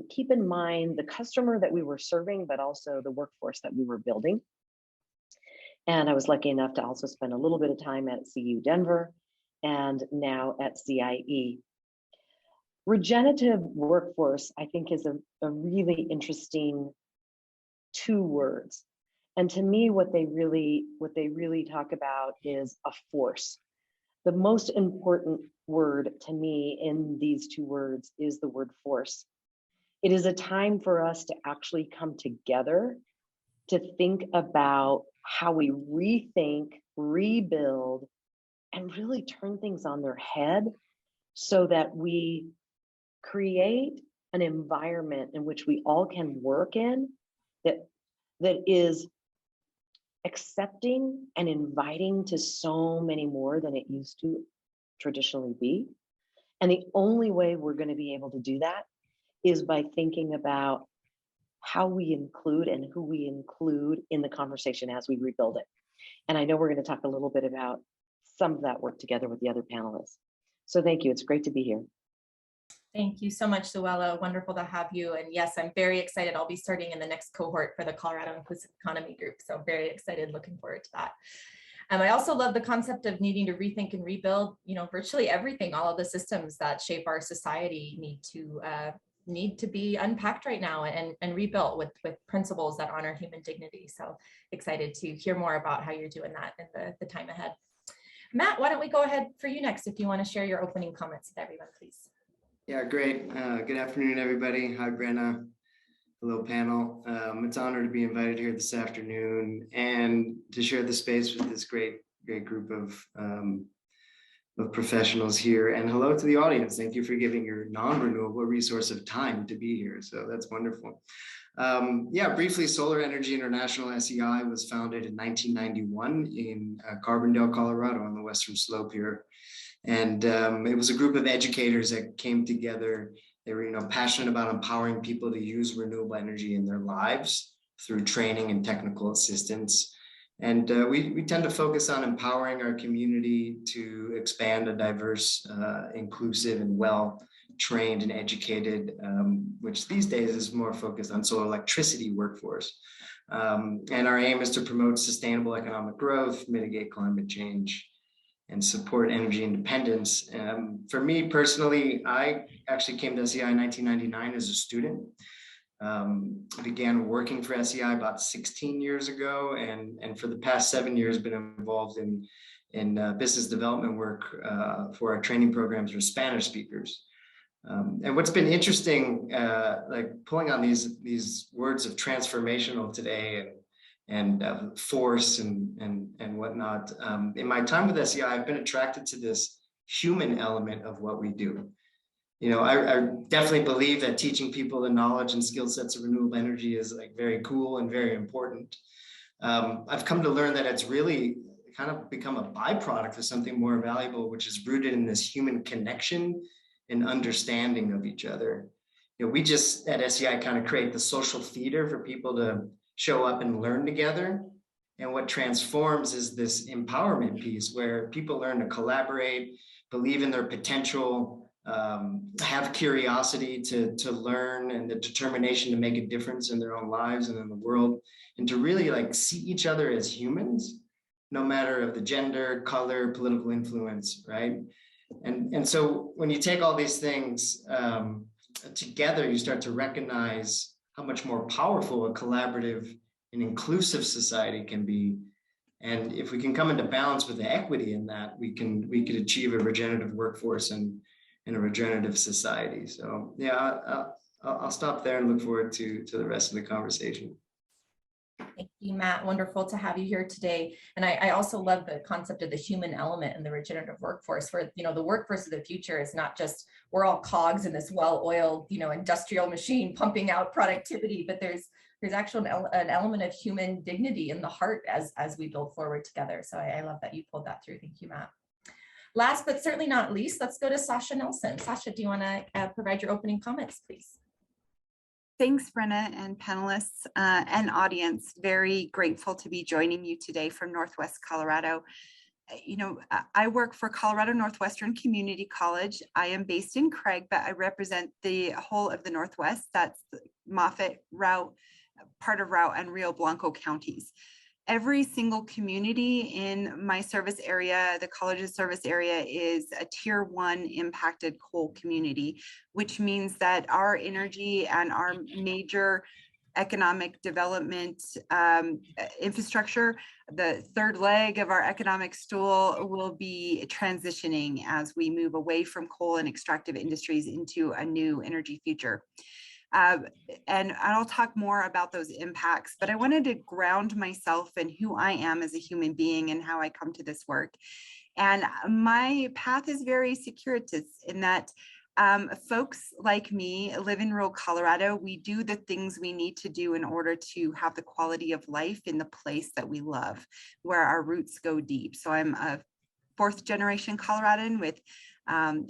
keep in mind the customer that we were serving, but also the workforce that we were building. And I was lucky enough to also spend a little bit of time at CU Denver and now at CIE. Regenerative workforce, I think, is a really interesting two words. And to me, what they really talk about is a force. The most important word to me in these two words is the word force. It is a time for us to actually come together to think about how we rethink, rebuild, and really turn things on their head so that we create an environment in which we all can work in that is accepting and inviting to so many more than it used to traditionally be. And the only way we're going to be able to do that is by thinking about how we include and who we include in the conversation as we rebuild it. And I know we're going to talk a little bit about some of that work together with the other panelists. So thank you. It's great to be here. Thank you so much, Luella. Wonderful to have you. And yes, I'm very excited. I'll be starting in the next cohort for the Colorado Inclusive Economy Group. So very excited, looking forward to that. I also love the concept of needing to rethink and rebuild, virtually everything. All of the systems that shape our society need to be unpacked right now and rebuilt with principles that honor human dignity. So excited to hear more about how you're doing that in the time ahead. Matt, why don't we go ahead for you next if you want to share your opening comments with everyone, please. Yeah, great. Good afternoon, everybody. Hi, Brenna. Hello, panel. It's an honor to be invited here this afternoon and to share the space with this great group of professionals here. And hello to the audience. Thank you for giving your non-renewable resource of time to be here. So that's wonderful. Yeah, briefly, Solar Energy International, SEI, was founded in 1991 in Carbondale, Colorado, on the western slope here. And it was a group of educators that came together. They were, passionate about empowering people to use renewable energy in their lives through training and technical assistance. And we tend to focus on empowering our community to expand a diverse, inclusive, and well-trained and educated, which these days is more focused on solar electricity workforce. And our aim is to promote sustainable economic growth, mitigate climate change, and support energy independence. For me personally, I actually came to SEI in 1999 as a student. I began working for SEI about 16 years ago, and for the past 7 years been involved in business development work for our training programs for Spanish speakers. And what's been interesting, like pulling on these words of transformational today and force and whatnot. In my time with SEI, I've been attracted to this human element of what we do. I definitely believe that teaching people the knowledge and skill sets of renewable energy is like very cool and very important. I've come to learn that it's really kind of become a byproduct of something more valuable, which is rooted in this human connection and understanding of each other. We just at SEI kind of create the social theater for people to show up and learn together. And what transforms is this empowerment piece where people learn to collaborate, believe in their potential, have curiosity to learn and the determination to make a difference in their own lives and in the world, and to really like see each other as humans no matter of the gender, color, political influence, right? And so when you take all these things together, you start to recognize how much more powerful a collaborative and inclusive society can be. And if we can come into balance with the equity in that, we could achieve a regenerative workforce and a regenerative society. So yeah, I'll stop there and look forward to the rest of the conversation. Thank you, Matt. Wonderful to have you here today. And I also love the concept of the human element in the regenerative workforce, where, you know, the workforce of the future is not just, we're all cogs in this well-oiled, you know, industrial machine pumping out productivity, but there's actually an element of human dignity in the heart as we build forward together. So I love that you pulled that through. Thank you, Matt. Last but certainly not least, let's go to Sasha Nelson. Sasha, do you want to provide your opening comments, please? Thanks, Brenna and panelists and audience. Very grateful to be joining you today from Northwest Colorado. You know, I work for Colorado Northwestern Community College. I am based in Craig, but I represent the whole of the Northwest. That's Moffett, Routt, part of Routt, and Rio Blanco counties. Every single community in my service area, the college's service area, is a tier 1 impacted coal community, which means that our energy and our major economic development infrastructure, the third leg of our economic stool, will be transitioning as we move away from coal and extractive industries into a new energy future. And I'll talk more about those impacts, but I wanted to ground myself in who I am as a human being and how I come to this work. And my path is very circuitous in that folks like me live in rural Colorado. We do the things we need to do in order to have the quality of life in the place that we love, where our roots go deep. So I'm a 4th generation Coloradan with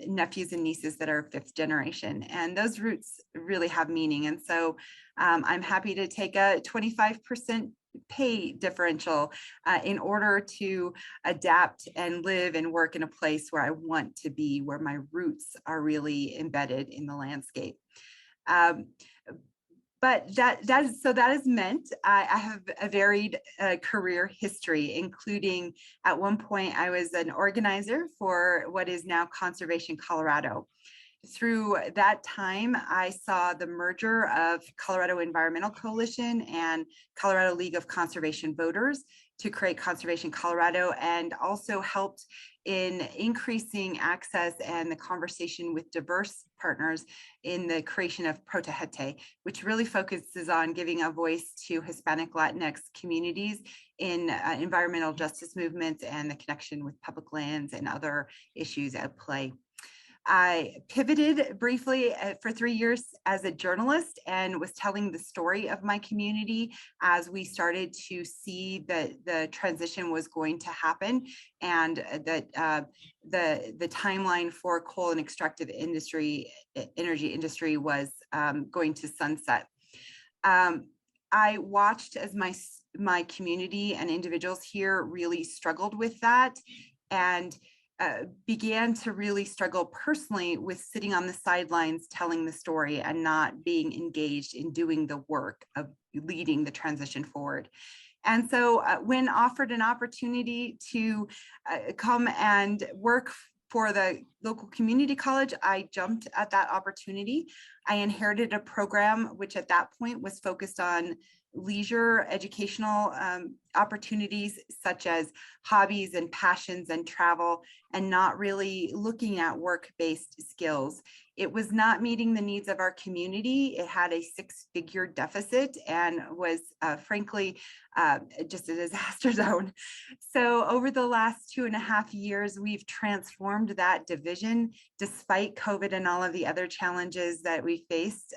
nephews and nieces that are 5th generation, and those roots really have meaning. And so I'm happy to take a 25% pay differential in order to adapt and live and work in a place where I want to be, where my roots are really embedded in the landscape. But that has meant I have a varied career history, including at one point I was an organizer for what is now Conservation Colorado. Through that time, I saw the merger of Colorado Environmental Coalition and Colorado League of Conservation Voters to create Conservation Colorado, and also helped in increasing access and the conversation with diverse partners in the creation of Protégete, which really focuses on giving a voice to Hispanic Latinx communities in environmental justice movements and the connection with public lands and other issues at play. I pivoted briefly for 3 years as a journalist and was telling the story of my community as we started to see that the transition was going to happen, and that the timeline for coal and extractive energy industry was going to sunset. I watched as my community and individuals here really struggled with that, and began to really struggle personally with sitting on the sidelines telling the story and not being engaged in doing the work of leading the transition forward. And so when offered an opportunity to come and work for the local community college, I jumped at that opportunity. I inherited a program which at that point was focused on leisure educational opportunities such as hobbies and passions and travel, and not really looking at work-based skills. It was not meeting the needs of our community. It had a 6-figure deficit and was frankly just a disaster zone. So over the last 2.5 years, we've transformed that division despite COVID and all of the other challenges that we faced,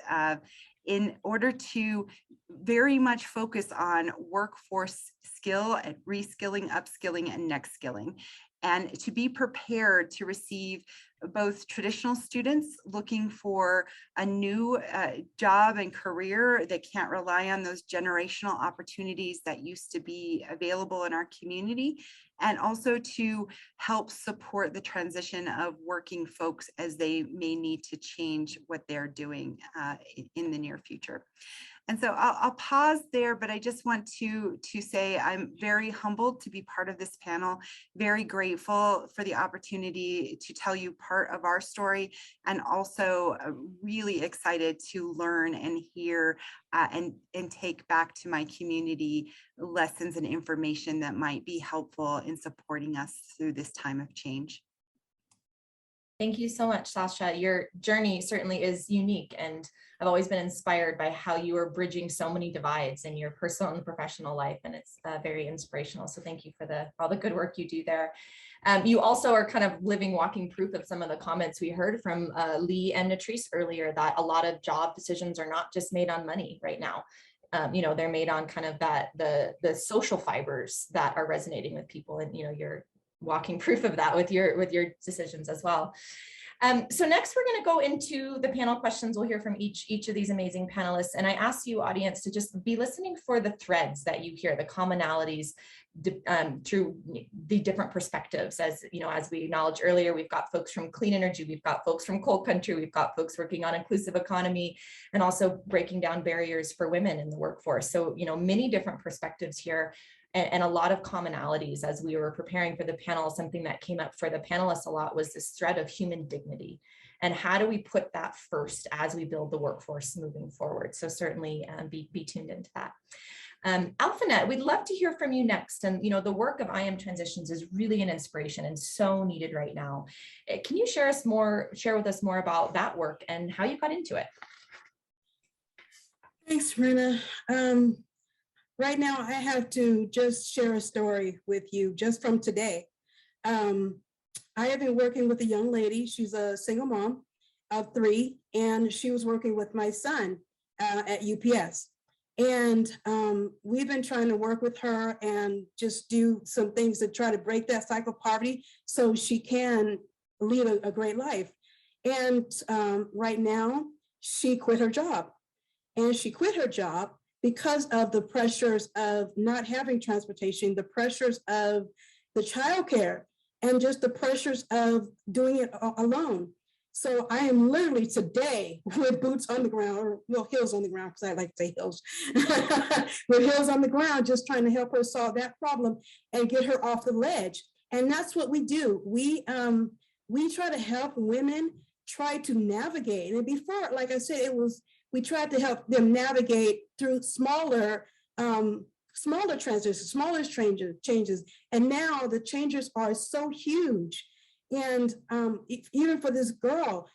in order to very much focus on workforce skill and reskilling, upskilling, and next skilling, and to be prepared to receive both traditional students looking for a new job and career that can't rely on those generational opportunities that used to be available in our community, and also to help support the transition of working folks as they may need to change what they're doing in the near future. And so I'll pause there, but I just want to say I'm very humbled to be part of this panel, very grateful for the opportunity to tell you part of our story, and also really excited to learn and hear and take back to my community lessons and information that might be helpful in supporting us through this time of change. Thank you so much, Sasha. Your journey certainly is unique, and I've always been inspired by how you are bridging so many divides in your personal and professional life, and it's very inspirational. So thank you for all the good work you do there. You also are kind of living, walking proof of some of the comments we heard from Lee and Natrice earlier, that a lot of job decisions are not just made on money right now. You know, they're made on kind of the social fibers that are resonating with people, and you know, you're walking proof of that with your decisions as well. So next we're going to go into the panel questions. We'll hear from each of these amazing panelists, and I ask you, audience, to just be listening for the threads that you hear, the commonalities through the different perspectives. As you know, as we acknowledged earlier, we've got folks from clean energy, we've got folks from coal country, we've got folks working on inclusive economy, and also breaking down barriers for women in the workforce. So, you know, many different perspectives here. And a lot of commonalities. As we were preparing for the panel, something that came up for the panelists a lot was this thread of human dignity. And how do we put that first as we build the workforce moving forward? So certainly be tuned into that. Alphanet, we'd love to hear from you next. And you know, the work of I Am Transitions is really an inspiration and so needed right now. Can you share with us more about that work and how you got into it? Thanks, Rena. Right now, I have to just share a story with you just from today. I have been working with a young lady. She's a single mom of 3, and she was working with my son at UPS. And we've been trying to work with her and just do some things to try to break that cycle of poverty so she can lead a great life. And right now, she quit her job. And she quit her job because of the pressures of not having transportation, the pressures of the childcare, and just the pressures of doing it alone. So I am literally today with boots on the ground, or well, heels on the ground, because I like to say heels, with heels on the ground, just trying to help her solve that problem and get her off the ledge. And that's what we do. We try to help women try to navigate. And before, like I said, we tried to help them navigate through smaller transitions, smaller changes. And now the changes are so huge. And even for this girl,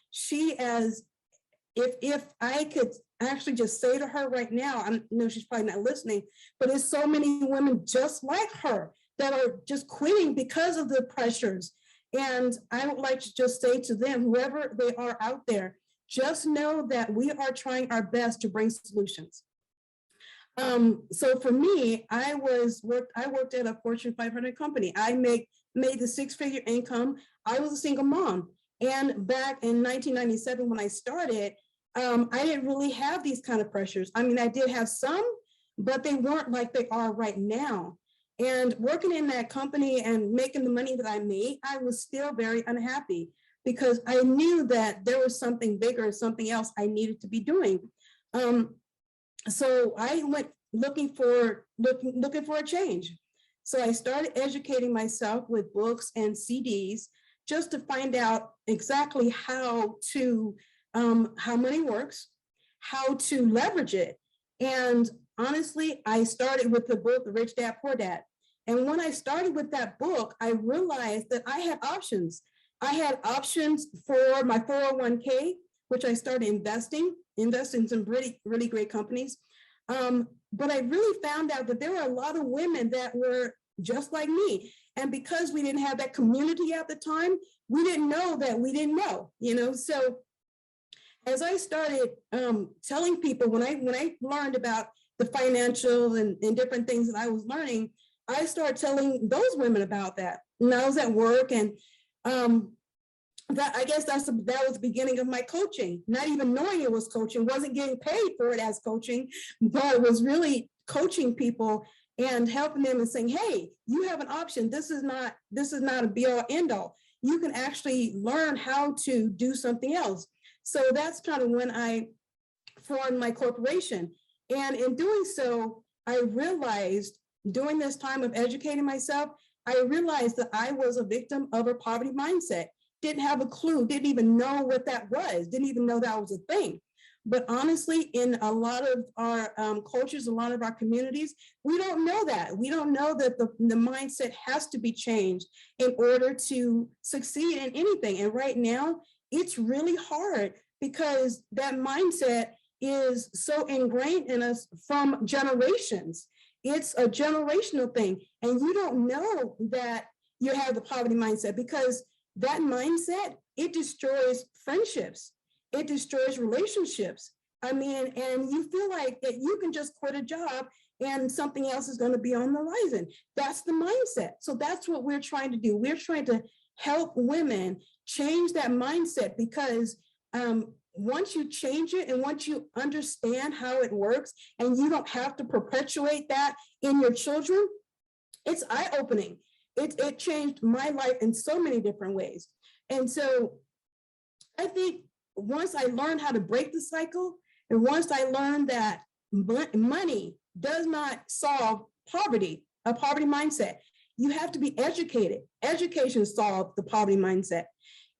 if I could actually just say to her right now, I know she's probably not listening, but there's so many women just like her that are just quitting because of the pressures. And I would like to just say to them, whoever they are out there, just know that we are trying our best to bring solutions. So for me, I worked at a Fortune 500 company. I made the 6-figure income. I was a single mom. And back in 1997, when I started, I didn't really have these kind of pressures. I mean, I did have some, but they weren't like they are right now. And working in that company and making the money that I made, I was still very unhappy, because I knew that there was something bigger, something else I needed to be doing. So I went looking for a change. So I started educating myself with books and CDs just to find out exactly how money works, how to leverage it. And honestly, I started with the book, The Rich Dad, Poor Dad. And when I started with that book, I realized that I had options. I had options for my 401k, which I started investing in some really great companies. But I really found out that there were a lot of women that were just like me. And because we didn't have that community at the time, we didn't know that we didn't know, you know? So as I started telling people, when I learned about the financial and different things that I was learning, I started telling those women about that. And I was at work, and I guess that was the beginning of my coaching, not even knowing it was coaching, wasn't getting paid for it as coaching, but it was really coaching people and helping them and saying, hey, you have an option. This is not a be all end all. You can actually learn how to do something else. So that's kind of when I formed my corporation. And in doing so, I realized during this time of educating myself, I realized that I was a victim of a poverty mindset. Didn't have a clue, didn't even know what that was, didn't even know that was a thing. But honestly, in a lot of our cultures, a lot of our communities, we don't know that. We don't know that the mindset has to be changed in order to succeed in anything. And right now, it's really hard because that mindset is so ingrained in us from generations. It's a generational thing. And you don't know that you have the poverty mindset because that mindset, it destroys friendships. It destroys relationships. I mean, and you feel like that you can just quit a job and something else is going to be on the horizon. That's the mindset. So that's what we're trying to do. We're trying to help women change that mindset because once you change it and once you understand how it works and you don't have to perpetuate that in your children, it's eye-opening. It changed my life in so many different ways. And so I think once I learned how to break the cycle, and once I learned that money does not solve poverty, a poverty mindset, you have to be educated. Education solves the poverty mindset.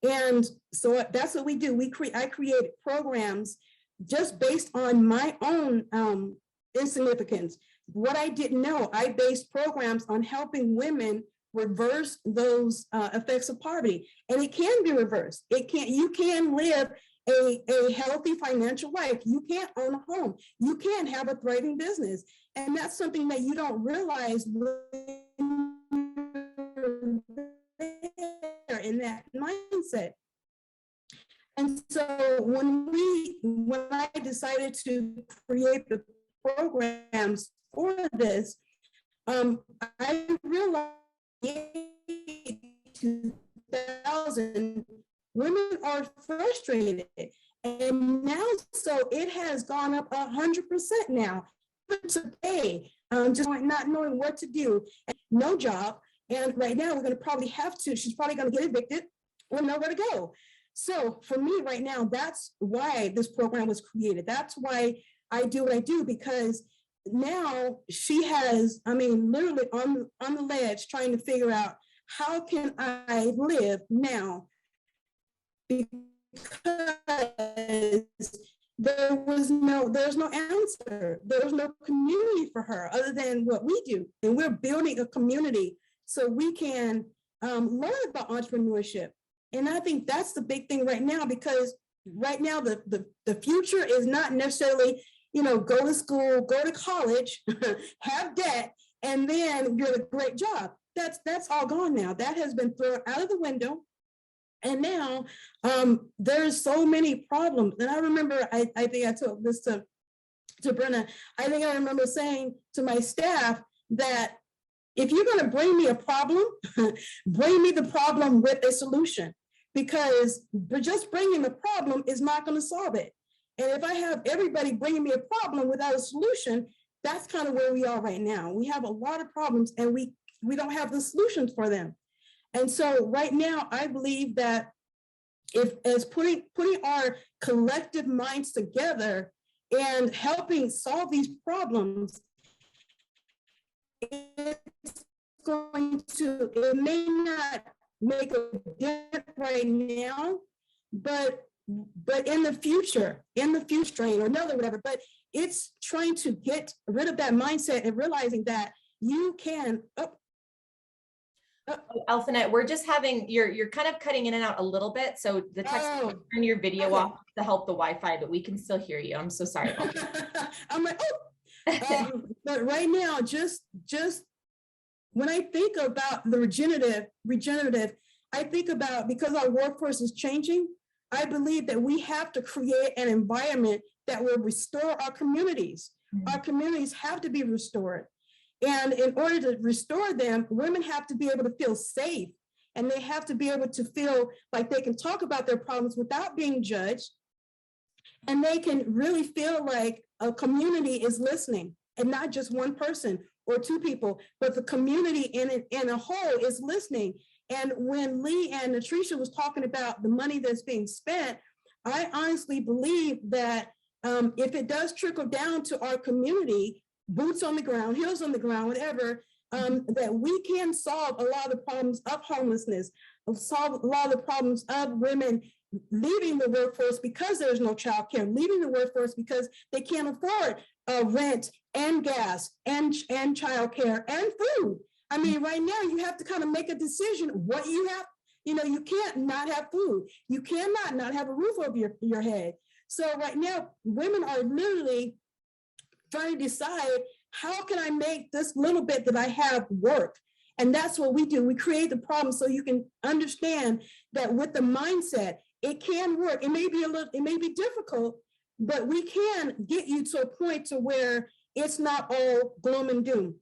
And so that's what we do. I created programs just based on my own insignificance. What I didn't know, I based programs on helping women reverse those effects of poverty. And it can be reversed. You can live a healthy financial life. You can't own a home. You can't have a thriving business. And that's something that you don't realize when you're in that mindset. And so when I decided to create the programs for this, I realized in 2000, women are frustrated. And now, so it has gone up 100% now. Today, just not knowing what to do, no job. And right now we're gonna probably have to, she's probably gonna get evicted or nowhere to go. So for me right now, that's why this program was created. That's why I do what I do, because now she has, I mean, literally on the ledge trying to figure out how can I live now, because there's no answer. There's no community for her other than what we do. And we're building a community so we can learn about entrepreneurship. And I think that's the big thing right now, because right now the future is not necessarily, go to school, go to college, have debt, and then get a great job. That's all gone now. That has been thrown out of the window. And now there's so many problems. And I remember, I think I told this to Brenna, I think I remember saying to my staff that if you're going to bring me a problem, bring me the problem with a solution, because just bringing the problem is not going to solve it. And if I have everybody bringing me a problem without a solution, that's kind of where we are right now. We have a lot of problems and we don't have the solutions for them. And so right now, I believe that as putting our collective minds together and helping solve these problems, it may not make a dent right now, but in the future, or another, whatever, but it's trying to get rid of that mindset and realizing that you can, Alphanet, we're just having, you're kind of cutting in and out a little bit. So the text, turn your video off to help the Wi-Fi, but we can still hear you. I'm so sorry about that. I'm like, but right now, just when I think about the regenerative, I think about, because our workforce is changing, I believe that we have to create an environment that will restore our communities. Mm-hmm. Our communities have to be restored. And in order to restore them, women have to be able to feel safe, and they have to be able to feel like they can talk about their problems without being judged. And they can really feel like a community is listening, and not just one person or two people, but the community in a whole is listening. And when Lee and Latricia was talking about the money that's being spent, I honestly believe that if it does trickle down to our community, boots on the ground, heels on the ground, whatever, that we can solve a lot of the problems of homelessness, solve a lot of the problems of women leaving the workforce because there's no childcare, leaving the workforce because they can't afford rent and gas and childcare and food. I mean, right now you have to kind of make a decision what you have. You know, you can't not have food. You cannot not have a roof over your head. So right now, women are literally trying to decide, how can I make this little bit that I have work? And that's what we do. We create the problem so you can understand that with the mindset, it can work. It may be difficult, but we can get you to a point to where it's not all gloom and doom.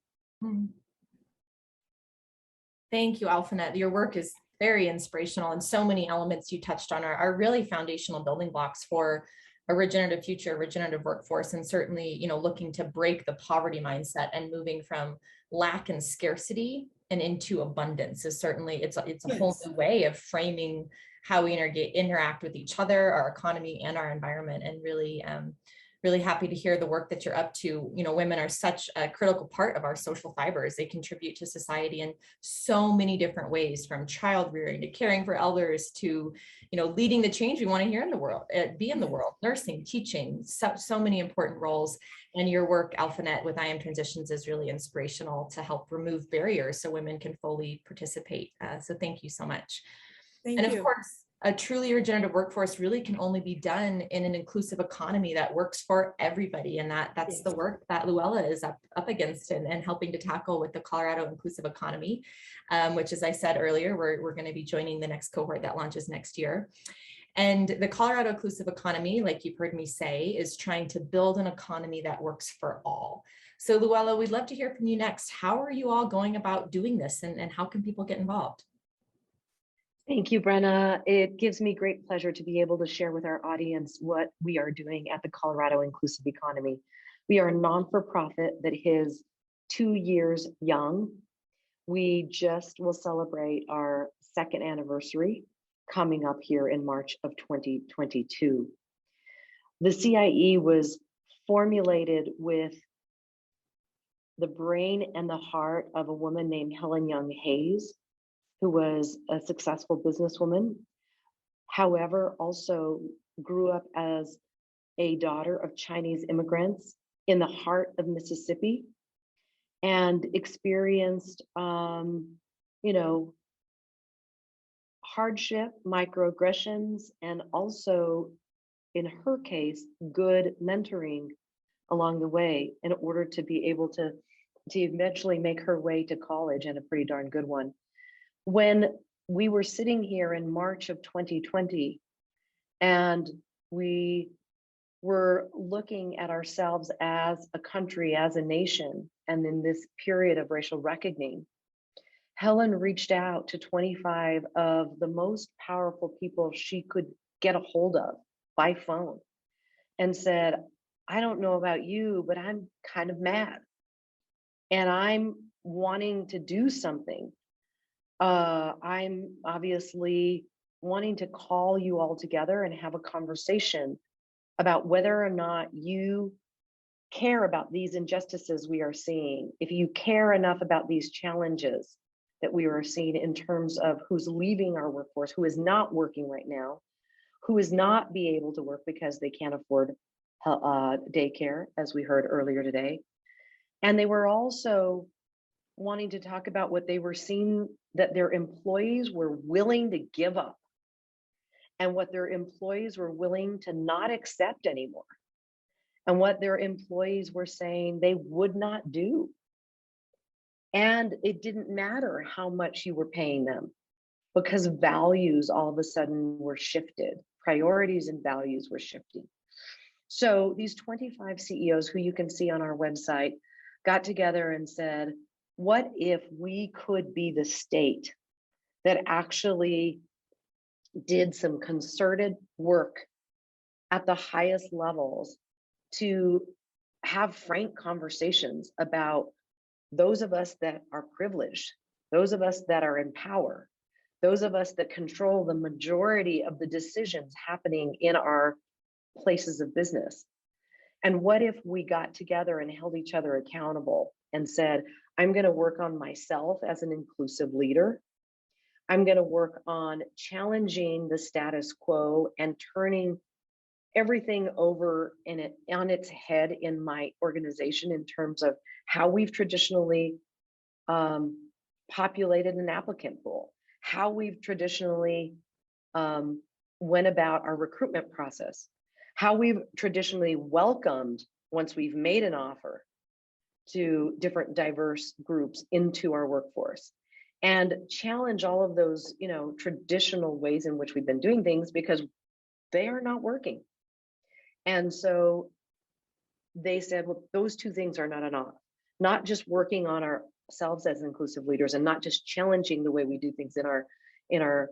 Thank you, Alphanet. Your work is very inspirational, and so many elements you touched on are really foundational building blocks for a regenerative future, regenerative workforce, and certainly, you know, looking to break the poverty mindset and moving from lack and scarcity and into abundance is certainly, it's a whole new way of framing how we interact with each other, our economy, and our environment. And really happy to hear the work that you're up to. You know, women are such a critical part of our social fibers. They contribute to society in so many different ways, from child rearing to caring for elders to, you know, leading the change we want to hear in the world, be in the world, nursing, teaching, so many important roles. And your work, Alphanet, with I Am Transitions is really inspirational to help remove barriers so women can fully participate. So thank you so much. Thank you. Of course, a truly regenerative workforce really can only be done in an inclusive economy that works for everybody. And that's the work that Luella is up against and helping to tackle with the Colorado Inclusive Economy, which, as I said earlier, we're going to be joining the next cohort that launches next year. And the Colorado Inclusive Economy, like you've heard me say, is trying to build an economy that works for all. So Luella, we'd love to hear from you next. How are you all going about doing this, and how can people get involved? Thank you, Brenna. It gives me great pleasure to be able to share with our audience what we are doing at the Colorado Inclusive Economy. We are a non-for-profit that is 2 years young. We just will celebrate our second anniversary coming up here in March of 2022. The CIE was formulated with the brain and the heart of a woman named Helen Young Hayes, who was a successful businesswoman, however, also grew up as a daughter of Chinese immigrants in the heart of Mississippi, and experienced, you know, hardship, microaggressions, and also, in her case, good mentoring along the way in order to be able to eventually make her way to college, and a pretty darn good one. When we were sitting here in March of 2020, and we were looking at ourselves as a country, as a nation, and in this period of racial reckoning, Helen reached out to 25 of the most powerful people she could get a hold of by phone and said, I don't know about you, but I'm kind of mad. And I'm wanting to do something. I'm obviously wanting to call you all together and have a conversation about whether or not you care about these injustices we are seeing, if you care enough about these challenges that we are seeing in terms of who's leaving our workforce, who is not working right now, who is not be able to work because they can't afford daycare, as we heard earlier today. And they were also wanting to talk about what they were seeing that their employees were willing to give up, and what their employees were willing to not accept anymore, and what their employees were saying they would not do. And it didn't matter how much you were paying them, because values all of a sudden were shifted. Priorities and values were shifting. So these 25 CEOs, who you can see on our website, got together and said, what if we could be the state that actually did some concerted work at the highest levels to have frank conversations about those of us that are privileged, those of us that are in power, those of us that control the majority of the decisions happening in our places of business. And what if we got together and held each other accountable and said, I'm going to work on myself as an inclusive leader. I'm going to work on challenging the status quo and turning everything over on its head in my organization in terms of how we've traditionally populated an applicant pool, how we've traditionally went about our recruitment process, how we've traditionally welcomed, once we've made an offer, to different diverse groups into our workforce, and challenge all of those, traditional ways in which we've been doing things, because they are not working. And so they said, well, those two things are not enough. Not just working on ourselves as inclusive leaders and not just challenging the way we do things in our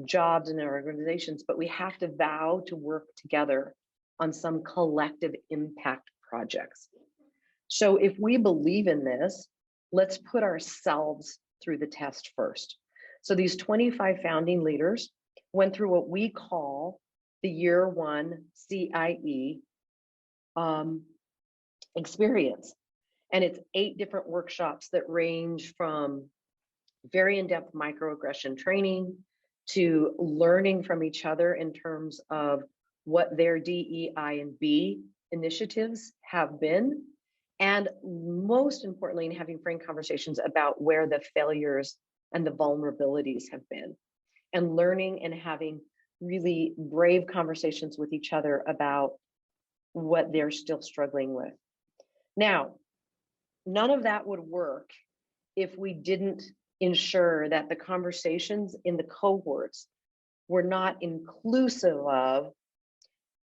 jobs and in our organizations, but we have to vow to work together on some collective impact projects. So if we believe in this, let's put ourselves through the test first. So these 25 founding leaders went through what we call the year one CIE experience. And it's 8 different workshops that range from very in-depth microaggression training to learning from each other in terms of what their DEI and B initiatives have been. And most importantly, in having frank conversations about where the failures and the vulnerabilities have been, and learning and having really brave conversations with each other about what they're still struggling with. Now, none of that would work if we didn't ensure that the conversations in the cohorts were not inclusive of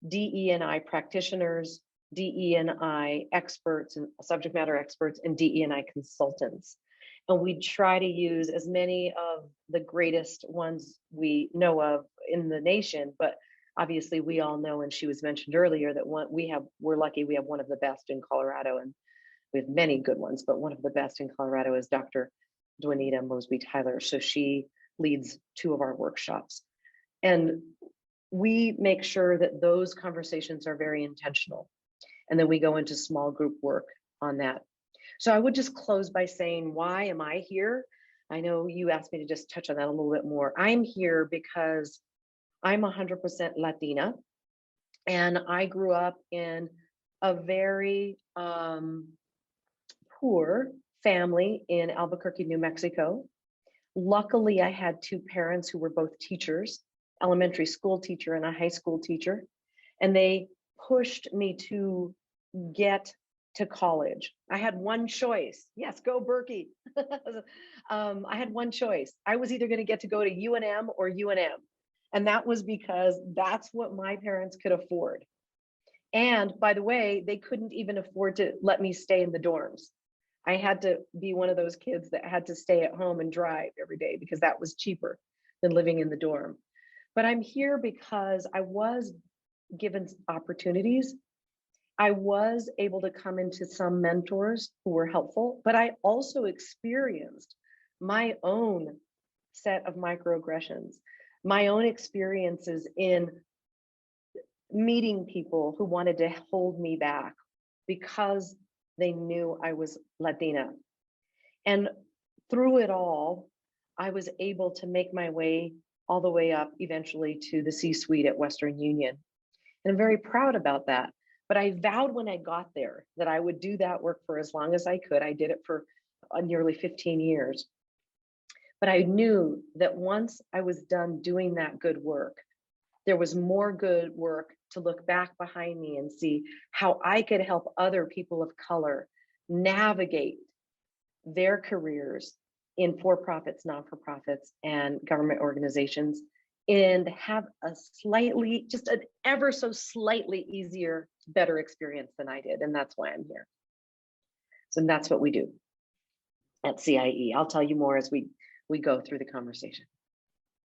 DE&I practitioners, DE&I experts and subject matter experts, and DE&I consultants. And we try to use as many of the greatest ones we know of in the nation, but obviously we all know, and she was mentioned earlier, that we're lucky we have one of the best in Colorado, and we have many good ones, but one of the best in Colorado is Dr. Dwanita Mosby Tyler. So she leads 2 of our workshops. And we make sure that those conversations are very intentional. And then we go into small group work on that. So I would just close by saying, why am I here? I know you asked me to just touch on that a little bit more. I'm here because I'm 100% Latina, and I grew up in a very poor family in Albuquerque, New Mexico. Luckily, I had 2 parents who were both teachers, elementary school teacher and a high school teacher, and they pushed me to get to college. I had one choice. Yes, go Berkey. I had one choice. I was either going to get to go to UNM or UNM. And that was because that's what my parents could afford. And by the way, they couldn't even afford to let me stay in the dorms. I had to be one of those kids that had to stay at home and drive every day because that was cheaper than living in the dorm. But I'm here because I was given opportunities. I was able to come into some mentors who were helpful, but I also experienced my own set of microaggressions, my own experiences in meeting people who wanted to hold me back because they knew I was Latina. And through it all, I was able to make my way all the way up eventually to the C-suite at Western Union. And I'm very proud about that. But I vowed when I got there that I would do that work for as long as I could. I did it for nearly 15 years. But I knew that once I was done doing that good work, there was more good work to look back behind me and see how I could help other people of color navigate their careers in for-profits, non-for-profits, and government organizations, and have a slightly, just an ever so slightly easier, better experience than I did. And that's why I'm here. So that's what we do at CIE. I'll tell you more as we go through the conversation.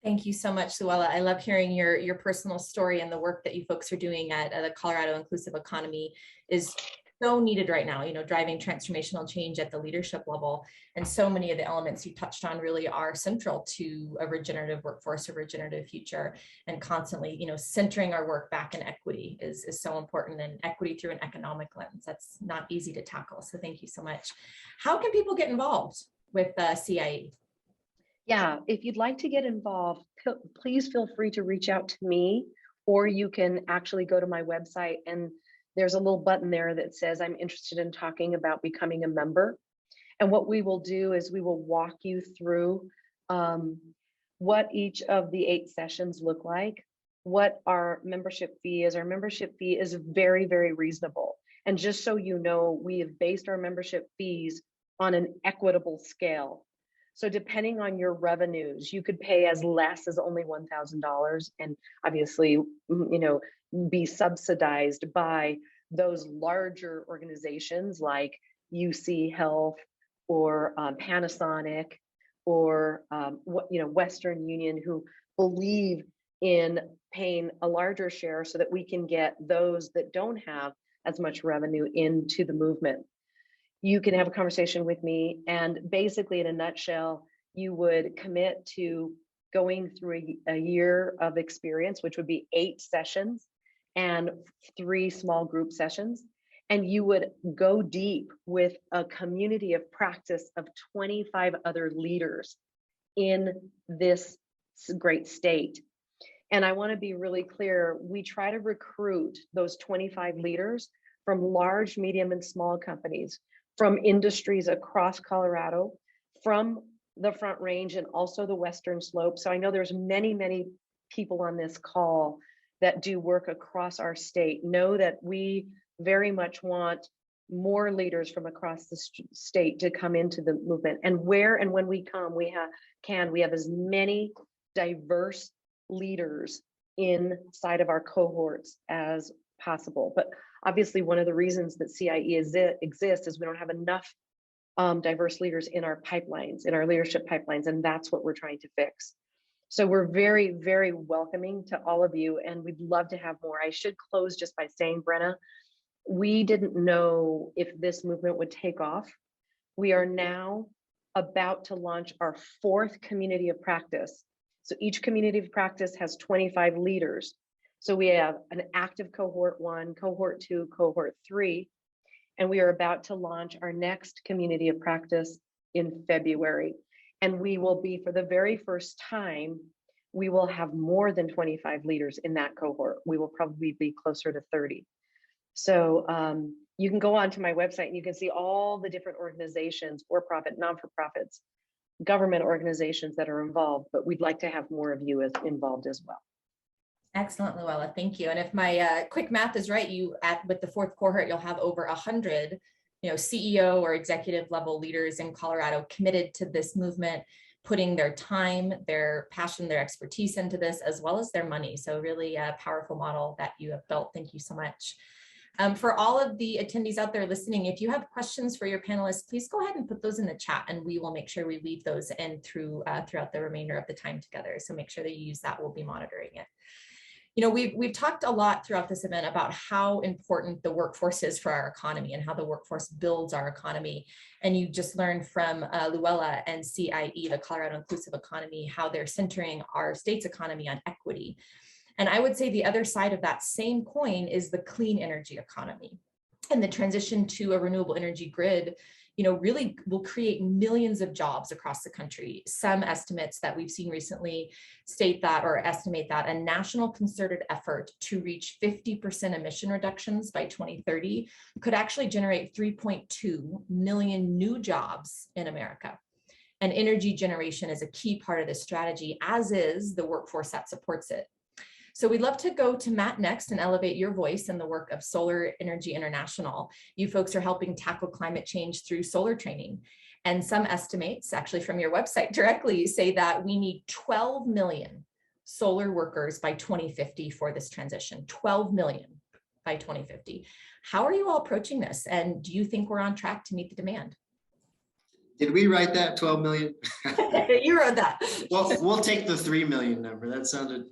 Thank you so much, Suella. I love hearing your personal story, and the work that you folks are doing at the Colorado Inclusive Economy is so needed right now, driving transformational change at the leadership level. And so many of the elements you touched on really are central to a regenerative workforce, a regenerative future, and constantly, centering our work back in equity is so important, and equity through an economic lens. That's not easy to tackle. So thank you so much. How can people get involved with CIE? Yeah, if you'd like to get involved, please feel free to reach out to me, or you can actually go to my website, and there's a little button there that says I'm interested in talking about becoming a member. And what we will do is we will walk you through what each of the 8 sessions look like, what our membership fee is. Our membership fee is very, very reasonable. And just so you know, we have based our membership fees on an equitable scale. So depending on your revenues, you could pay as less as only $1,000, and obviously, be subsidized by those larger organizations like UC Health or Panasonic or Western Union, who believe in paying a larger share so that we can get those that don't have as much revenue into the movement. You can have a conversation with me, and basically, in a nutshell, you would commit to going through a year of experience, which would be 8 sessions and 3 small group sessions. And you would go deep with a community of practice of 25 other leaders in this great state. And I want to be really clear, we try to recruit those 25 leaders from large, medium, and small companies, from industries across Colorado, from the Front Range, and also the Western Slope. So I know there's many, many people on this call that do work across our state. Know that we very much want more leaders from across the state to come into the movement. And where and when we come, we have as many diverse leaders inside of our cohorts as possible. But obviously, one of the reasons that CIE exists is we don't have enough diverse leaders in our pipelines, in our leadership pipelines, and that's what we're trying to fix. So we're very, very welcoming to all of you, and we'd love to have more. I should close just by saying, Brenna, we didn't know if this movement would take off. We are now about to launch our 4th community of practice. So each community of practice has 25 leaders. So we have an active cohort 1, cohort 2, cohort 3, and we are about to launch our next community of practice in February. And we will be, for the very first time, we will have more than 25 leaders in that cohort. We will probably be closer to 30. So you can go onto my website and you can see all the different organizations, for-profit, non-for-profits, government organizations that are involved, but we'd like to have more of you involved as well. Excellent, Luella, thank you. And if my quick math is right, with the 4th cohort, you'll have over 100, CEO or executive level leaders in Colorado committed to this movement, putting their time, their passion, their expertise into this, as well as their money. So really a powerful model that you have built. Thank you so much. For all of the attendees out there listening, if you have questions for your panelists, please go ahead and put those in the chat, and we will make sure we weave those in throughout the remainder of the time together. So make sure that you use that. We'll be monitoring it. We've talked a lot throughout this event about how important the workforce is for our economy and how the workforce builds our economy. And you just learned from Luella and CIE, the Colorado Inclusive Economy, how they're centering our state's economy on equity. And I would say the other side of that same coin is the clean energy economy. And the transition to a renewable energy grid, really will create millions of jobs across the country. Some estimates that we've seen recently state that, or estimate that, a national concerted effort to reach 50% emission reductions by 2030 could actually generate 3.2 million new jobs in America. And energy generation is a key part of this strategy, as is the workforce that supports it. So we'd love to go to Matt next and elevate your voice in the work of Solar Energy International. You folks are helping tackle climate change through solar training. And some estimates, actually from your website directly, say that we need 12 million solar workers by 2050 for this transition, 12 million by 2050. How are you all approaching this? And do you think we're on track to meet the demand? Did we write that 12 million? You wrote that. Well, we'll take the 3 million number. That sounded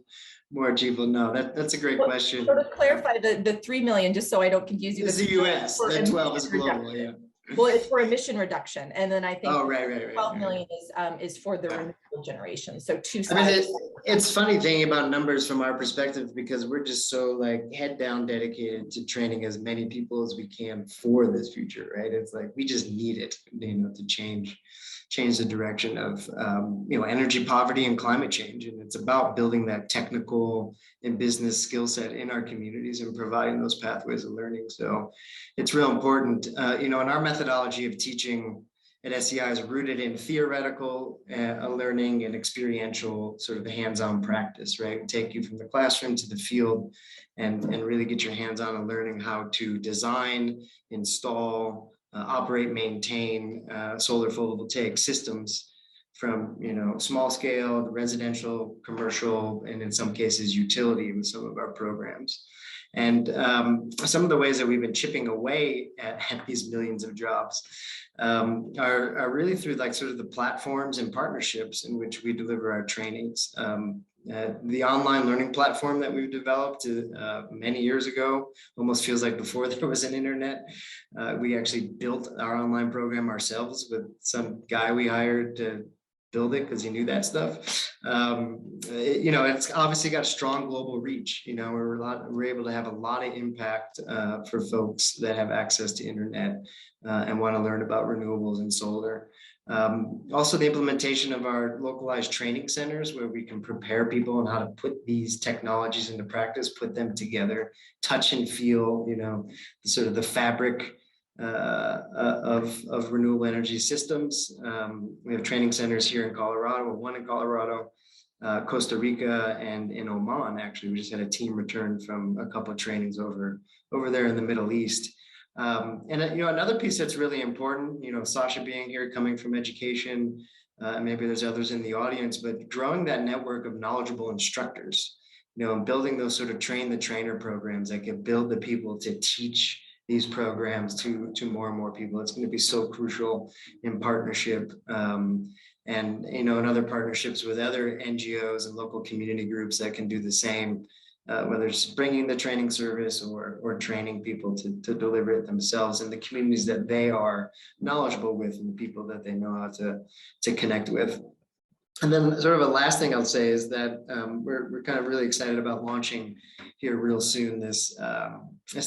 More achievable? No, that's a great question. So to clarify, the 3 million, just so I don't confuse you. This is the US, the 12 is global, yeah. Well, it's for emission reduction, and then I think right. 12 million is for the renewable generation. So two I mean, sides. it's funny thinking about numbers from our perspective, because we're just so like head down dedicated to training as many people as we can for this future, right? It's like we just need it, to change the direction of energy poverty and climate change. And it's about building that technical and business skill set in our communities and providing those pathways of learning. So it's real important. And our methodology of teaching at SEI is rooted in theoretical learning and experiential sort of hands-on practice, right? We take you from the classroom to the field and really get your hands on and learning how to design, install, operate, maintain solar photovoltaic systems from small scale, residential, commercial, and in some cases utility with some of our programs. And some of the ways that we've been chipping away at these millions of jobs are really through like sort of the platforms and partnerships in which we deliver our trainings. The online learning platform that we've developed many years ago, almost feels like before there was an internet. We actually built our online program ourselves with some guy we hired to build it because he knew that stuff. It's obviously got a strong global reach. We're able to have a lot of impact for folks that have access to internet and want to learn about renewables and solar. Also, the implementation of our localized training centers where we can prepare people on how to put these technologies into practice, put them together, touch and feel, sort of the fabric of renewable energy systems. We have training centers here in Colorado, one in Colorado, Costa Rica, and in Oman. Actually, we just had a team return from a couple of trainings over there in the Middle East. Another piece that's really important, Sasha being here, coming from education, maybe there's others in the audience, but growing that network of knowledgeable instructors, and building those sort of train the trainer programs that can build the people to teach these programs to more and more people. It's going to be so crucial in partnership and in other partnerships with other NGOs and local community groups that can do the same, whether it's bringing the training service or training people to deliver it themselves in the communities that they are knowledgeable with and the people that they know how to connect with. And then sort of a last thing I'll say is that we're kind of really excited about launching here real soon this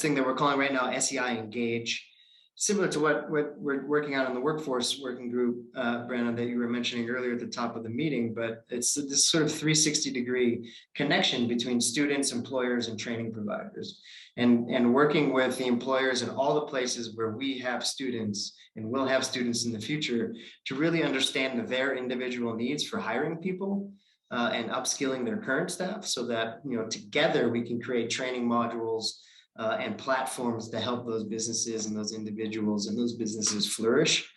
thing that we're calling right now SEI Engage, similar to what we're working on in the workforce working group, Brandon, that you were mentioning earlier at the top of the meeting. But it's this sort of 360-degree connection between students, employers, and training providers, and working with the employers in all the places where we have students and will have students in the future to really understand their individual needs for hiring people and upskilling their current staff, so that together we can create training modules and platforms to help those businesses and those individuals and those businesses flourish.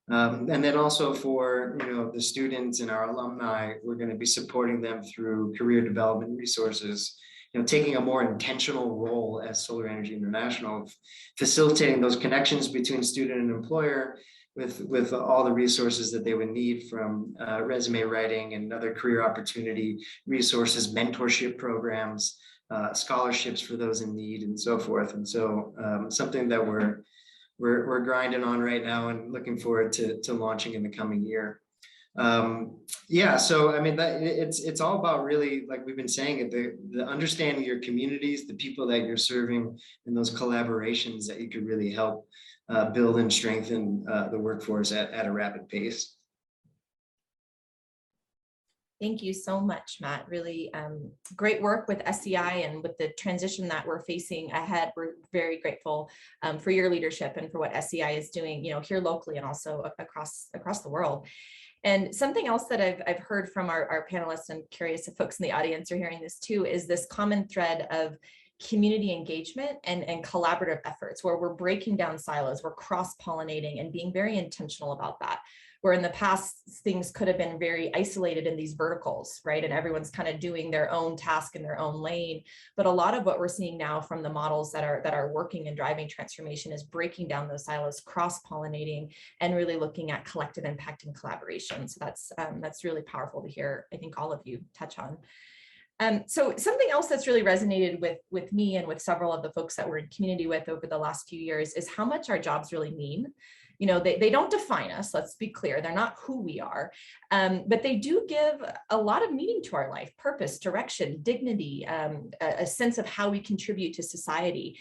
And then also for the students and our alumni, we're going to be supporting them through career development resources, taking a more intentional role as Solar Energy International, facilitating those connections between student and employer with all the resources that they would need, from resume writing and other career opportunity resources, mentorship programs, scholarships for those in need, and so forth. And so something that we're grinding on right now and looking forward to launching in the coming year. So I mean, it's all about, really, like we've been saying, the understanding your communities, the people that you're serving, and those collaborations that you could really help build and strengthen the workforce at a rapid pace. Thank you so much, Matt. Really great work with SEI, and with the transition that we're facing ahead. We're very grateful for your leadership and for what SEI is doing, here locally and also across the world. And something else that I've heard from our panelists, and curious if folks in the audience are hearing this too, is this common thread of community engagement and collaborative efforts, where we're breaking down silos, we're cross-pollinating and being very intentional about that. Where in the past, things could have been very isolated in these verticals, right? And everyone's kind of doing their own task in their own lane. But a lot of what we're seeing now from the models that are working and driving transformation is breaking down those silos, cross-pollinating, and really looking at collective impact and collaboration. So that's really powerful to hear, I think, all of you touch on. So something else that's really resonated with me and with several of the folks that we're in community with over the last few years is how much our jobs really mean. You know, they don't define us, let's be clear, they're not who we are, but they do give a lot of meaning to our life, purpose, direction, dignity, a sense of how we contribute to society.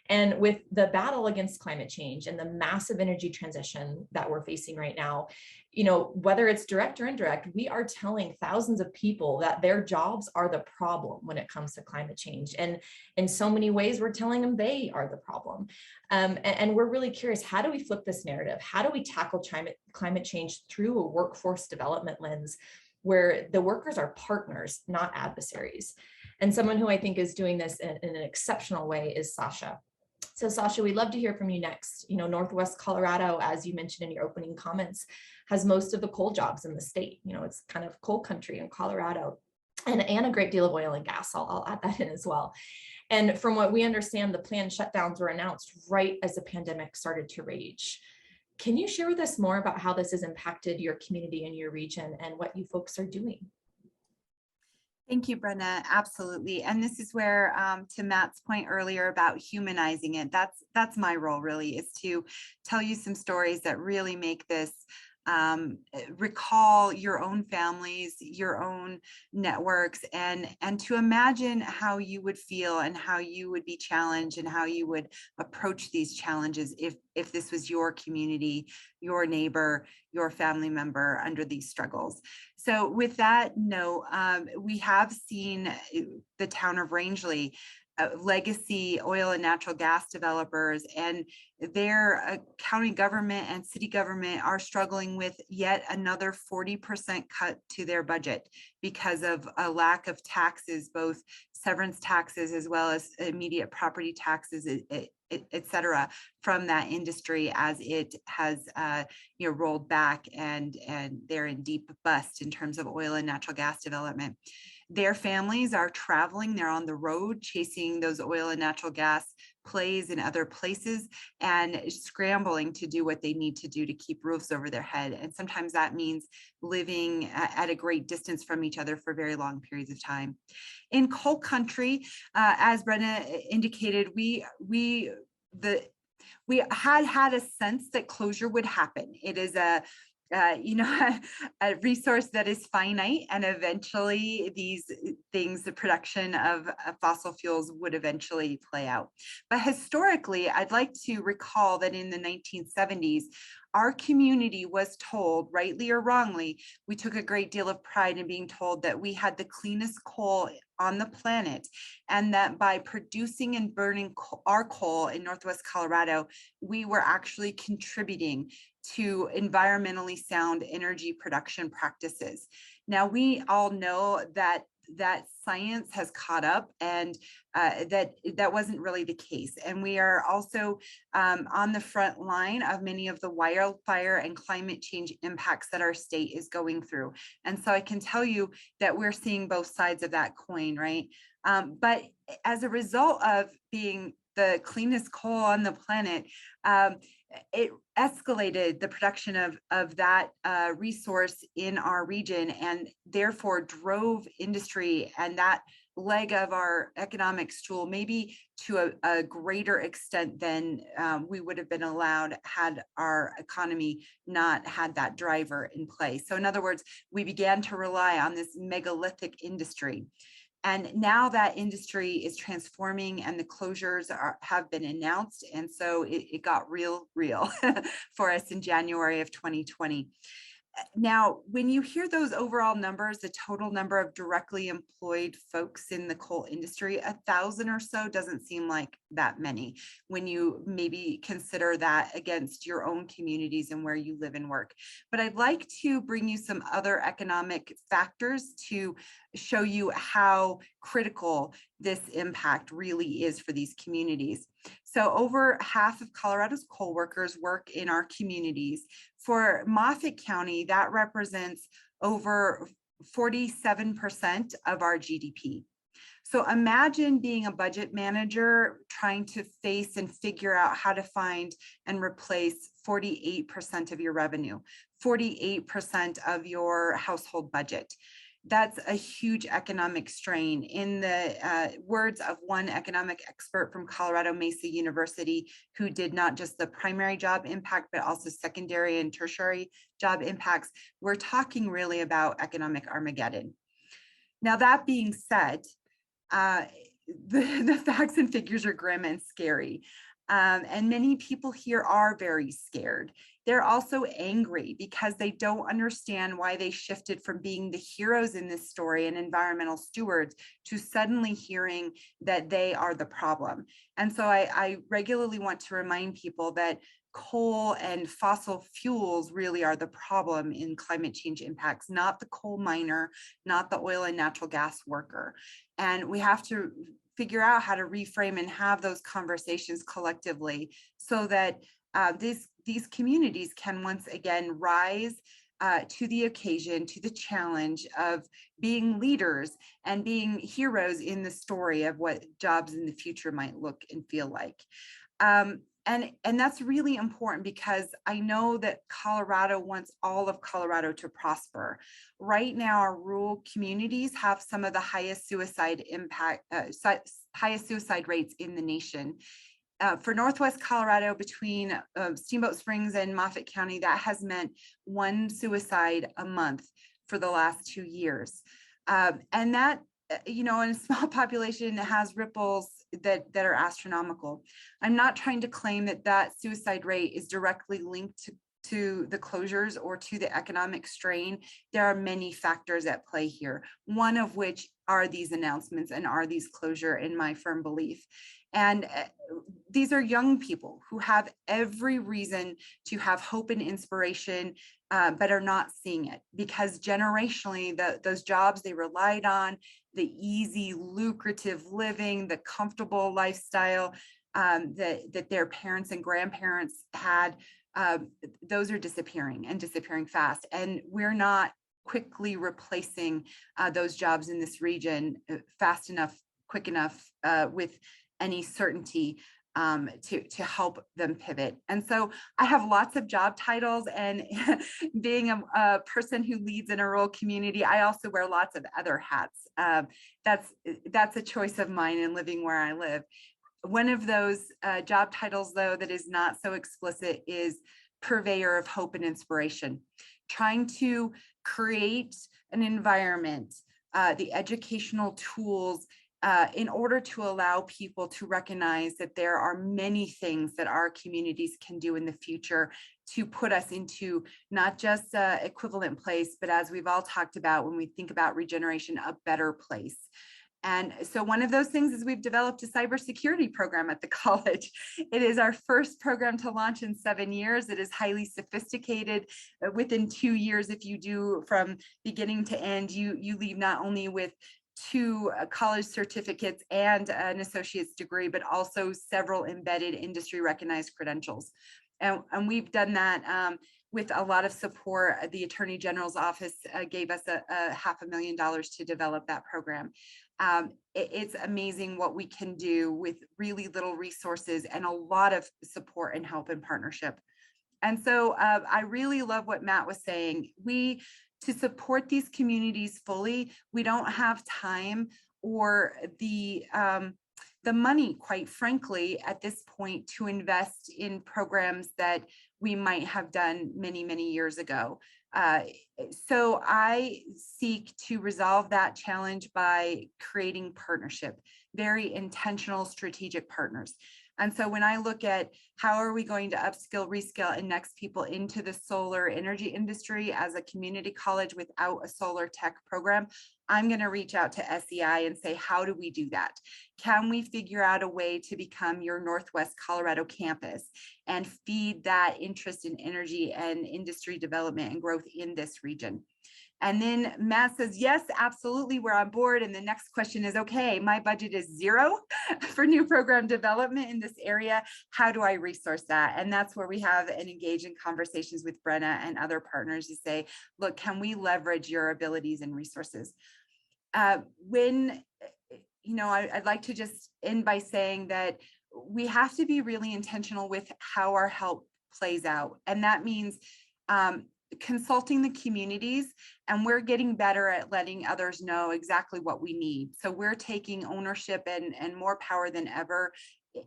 And with the battle against climate change and the massive energy transition that we're facing right now, you know, whether it's direct or indirect, we are telling thousands of people that their jobs are the problem when it comes to climate change. And in so many ways, we're telling them they are the problem. And we're really curious, how do we flip this narrative? How do we tackle climate change through a workforce development lens where the workers are partners, not adversaries? And someone who I think is doing this in an exceptional way is Sasha. So Sasha, we'd love to hear from you next. You know, Northwest Colorado, as you mentioned in your opening comments, has most of the coal jobs in the state. You know, it's kind of coal country in Colorado, and a great deal of oil and gas. I'll add that in as well. And from what we understand, the planned shutdowns were announced right as the pandemic started to rage. Can you share with us more about how this has impacted your community and your region and what you folks are doing? Thank you, Brenna. Absolutely. And this is where, to Matt's point earlier about humanizing it, that's my role really, is to tell you some stories that really make this recall your own families, your own networks, and to imagine how you would feel and how you would be challenged and how you would approach these challenges if this was your community, your neighbor, your family member under these struggles. So with that note, we have seen the town of Rangeley, legacy oil and natural gas developers, and their county government and city government are struggling with yet another 40% cut to their budget because of a lack of taxes, both severance taxes as well as immediate property taxes, et cetera, from that industry as it has rolled back, and they're in deep bust in terms of oil and natural gas development. Their families are traveling, they're on the road chasing those oil and natural gas plays in other places and scrambling to do what they need to do to keep roofs over their head. And sometimes that means living at a great distance from each other for very long periods of time. In coal country, as Brenna indicated, we had a sense that closure would happen. It is a resource that is finite, and eventually these things, the production of fossil fuels would eventually play out. But historically, I'd like to recall that in the 1970s, our community was told, rightly or wrongly, we took a great deal of pride in being told that we had the cleanest coal on the planet, and that by producing and burning our coal in Northwest Colorado, we were actually contributing to environmentally sound energy production practices. Now, we all know that science has caught up, and that wasn't really the case. And we are also on the front line of many of the wildfire and climate change impacts that our state is going through. And so I can tell you that we're seeing both sides of that coin, right? But as a result of being the cleanest coal on the planet, it escalated the production of that resource in our region, and therefore drove industry and that leg of our economic stool maybe to a greater extent than we would have been allowed had our economy not had that driver in place. So in other words, we began to rely on this megalithic industry. And now that industry is transforming, and the closures have been announced. And so it got real for us in January of 2020. Now, when you hear those overall numbers, the total number of directly employed folks in the coal industry, 1,000 or so doesn't seem like that many when you maybe consider that against your own communities and where you live and work. But I'd like to bring you some other economic factors to show you how critical this impact really is for these communities. So over half of Colorado's coal workers work in our communities. For Moffat County, that represents over 47% of our GDP. So imagine being a budget manager trying to face and figure out how to find and replace 48% of your revenue, 48% of your household budget. that's a huge economic strain. In the words of one economic expert from Colorado Mesa University, who did not just the primary job impact, but also secondary and tertiary job impacts, we're talking really about economic Armageddon. Now, that being said, the facts and figures are grim and scary. And many people here are very scared. They're also angry because they don't understand why they shifted from being the heroes in this story and environmental stewards to suddenly hearing that they are the problem. And so I regularly want to remind people that coal and fossil fuels really are the problem in climate change impacts, not the coal miner, not the oil and natural gas worker. And we have to figure out how to reframe and have those conversations collectively so that these communities can once again rise to the occasion, to the challenge of being leaders and being heroes in the story of what jobs in the future might look and feel like. And that's really important because I know that Colorado wants all of Colorado to prosper. Right now, our rural communities have some of the highest suicide rates in the nation. For Northwest Colorado, between Steamboat Springs and Moffett County, that has meant 1 suicide a month for the last 2 years. And that, in a small population, has ripples that are astronomical. I'm not trying to claim that suicide rate is directly linked to the closures or to the economic strain. There are many factors at play here, one of which are these announcements and are these closure, in my firm belief. And these are young people who have every reason to have hope and inspiration, but are not seeing it because generationally, those jobs they relied on, the easy, lucrative living, the comfortable lifestyle that their parents and grandparents had, those are disappearing and disappearing fast. And we're not quickly replacing those jobs in this region fast enough, quick enough, with any certainty to help them pivot. And so I have lots of job titles, and being a person who leads in a rural community, I also wear lots of other hats. That's a choice of mine in living where I live. One of those job titles, though, that is not so explicit is purveyor of hope and inspiration, trying to create an environment, the educational tools, in order to allow people to recognize that there are many things that our communities can do in the future to put us into not just an equivalent place, but as we've all talked about when we think about regeneration, a better place. And so one of those things is we've developed a cybersecurity program at the college. It is our first program to launch in 7 years. It is highly sophisticated. Within 2 years, if you do from beginning to end, you leave not only with 2 college certificates and an associate's degree, but also several embedded industry recognized credentials. And we've done that with a lot of support. The Attorney General's office gave us a $500,000 to develop that program. It's amazing what we can do with really little resources and a lot of support and help and partnership. And so I really love what Matt was saying. To support these communities fully, we don't have time or the money, quite frankly, at this point to invest in programs that we might have done many, many years ago. So I seek to resolve that challenge by creating partnership, very intentional strategic partners. And so when I look at how are we going to upskill, reskill, and next people into the solar energy industry as a community college without a solar tech program, I'm going to reach out to SEI and say, how do we do that? Can we figure out a way to become your Northwest Colorado campus and feed that interest in energy and industry development and growth in this region? And then Matt says, yes, absolutely, we're on board. And the next question is, okay, my budget is 0 for new program development in this area. How do I resource that? And that's where we have and engage in conversations with Brenna and other partners to say, look, can we leverage your abilities and resources? I'd like to just end by saying that we have to be really intentional with how our help plays out. And that means consulting the communities, and we're getting better at letting others know exactly what we need. So we're taking ownership and more power than ever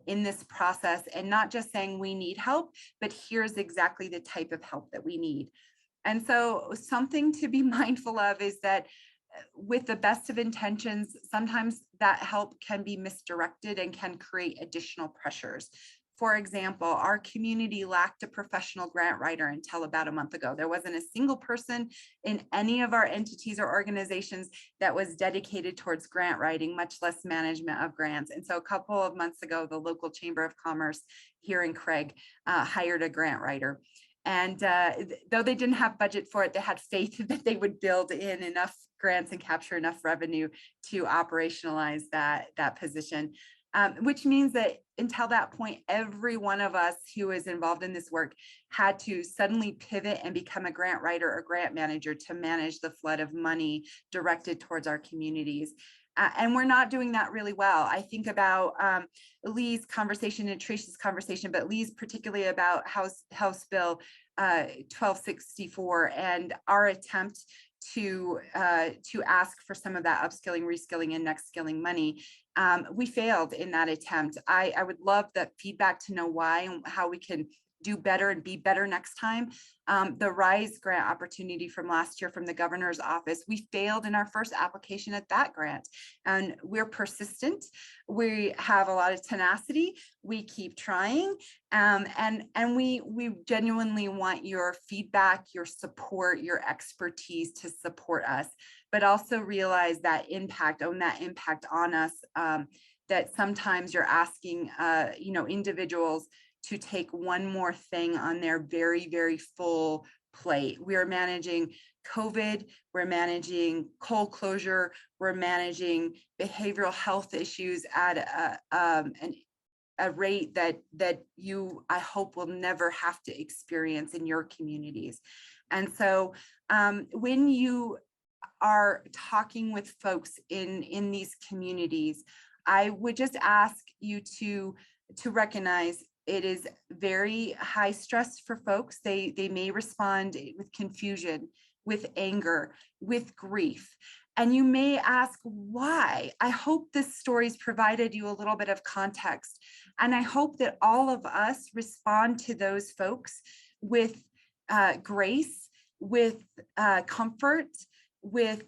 in this process, and not just saying we need help, but here's exactly the type of help that we need. And so something to be mindful of is that with the best of intentions, sometimes that help can be misdirected and can create additional pressures. For example, our community lacked a professional grant writer until about a month ago. There wasn't a single person in any of our entities or organizations that was dedicated towards grant writing, much less management of grants. And so a couple of months ago, the local Chamber of Commerce here in Craig hired a grant writer. And though they didn't have budget for it, they had faith that they would build in enough grants and capture enough revenue to operationalize that position. Which means that until that point, every one of us who is involved in this work had to suddenly pivot and become a grant writer or grant manager to manage the flood of money directed towards our communities. And we're not doing that really well. I think about Lee's conversation and Trish's conversation, but Lee's particularly about House Bill 1264 and our attempt to ask for some of that upskilling, reskilling, and next skilling money. We failed in that attempt. I would love the feedback to know why and how we can do better and be better next time. The RISE grant opportunity from last year from the governor's office, we failed in our first application at that grant. And we're persistent. We have a lot of tenacity. We keep trying. And we genuinely want your feedback, your support, your expertise to support us, but also realize that impact, own that impact on us, that sometimes you're asking, individuals to take one more thing on their very, very full plate. We are managing COVID, we're managing coal closure, we're managing behavioral health issues at a rate that you, I hope, will never have to experience in your communities. And so when you are talking with folks in these communities, I would just ask you to recognize it is very high stress for folks. They may respond with confusion, with anger, with grief. And you may ask why. I hope this story's provided you a little bit of context. And I hope that all of us respond to those folks with grace, with comfort, with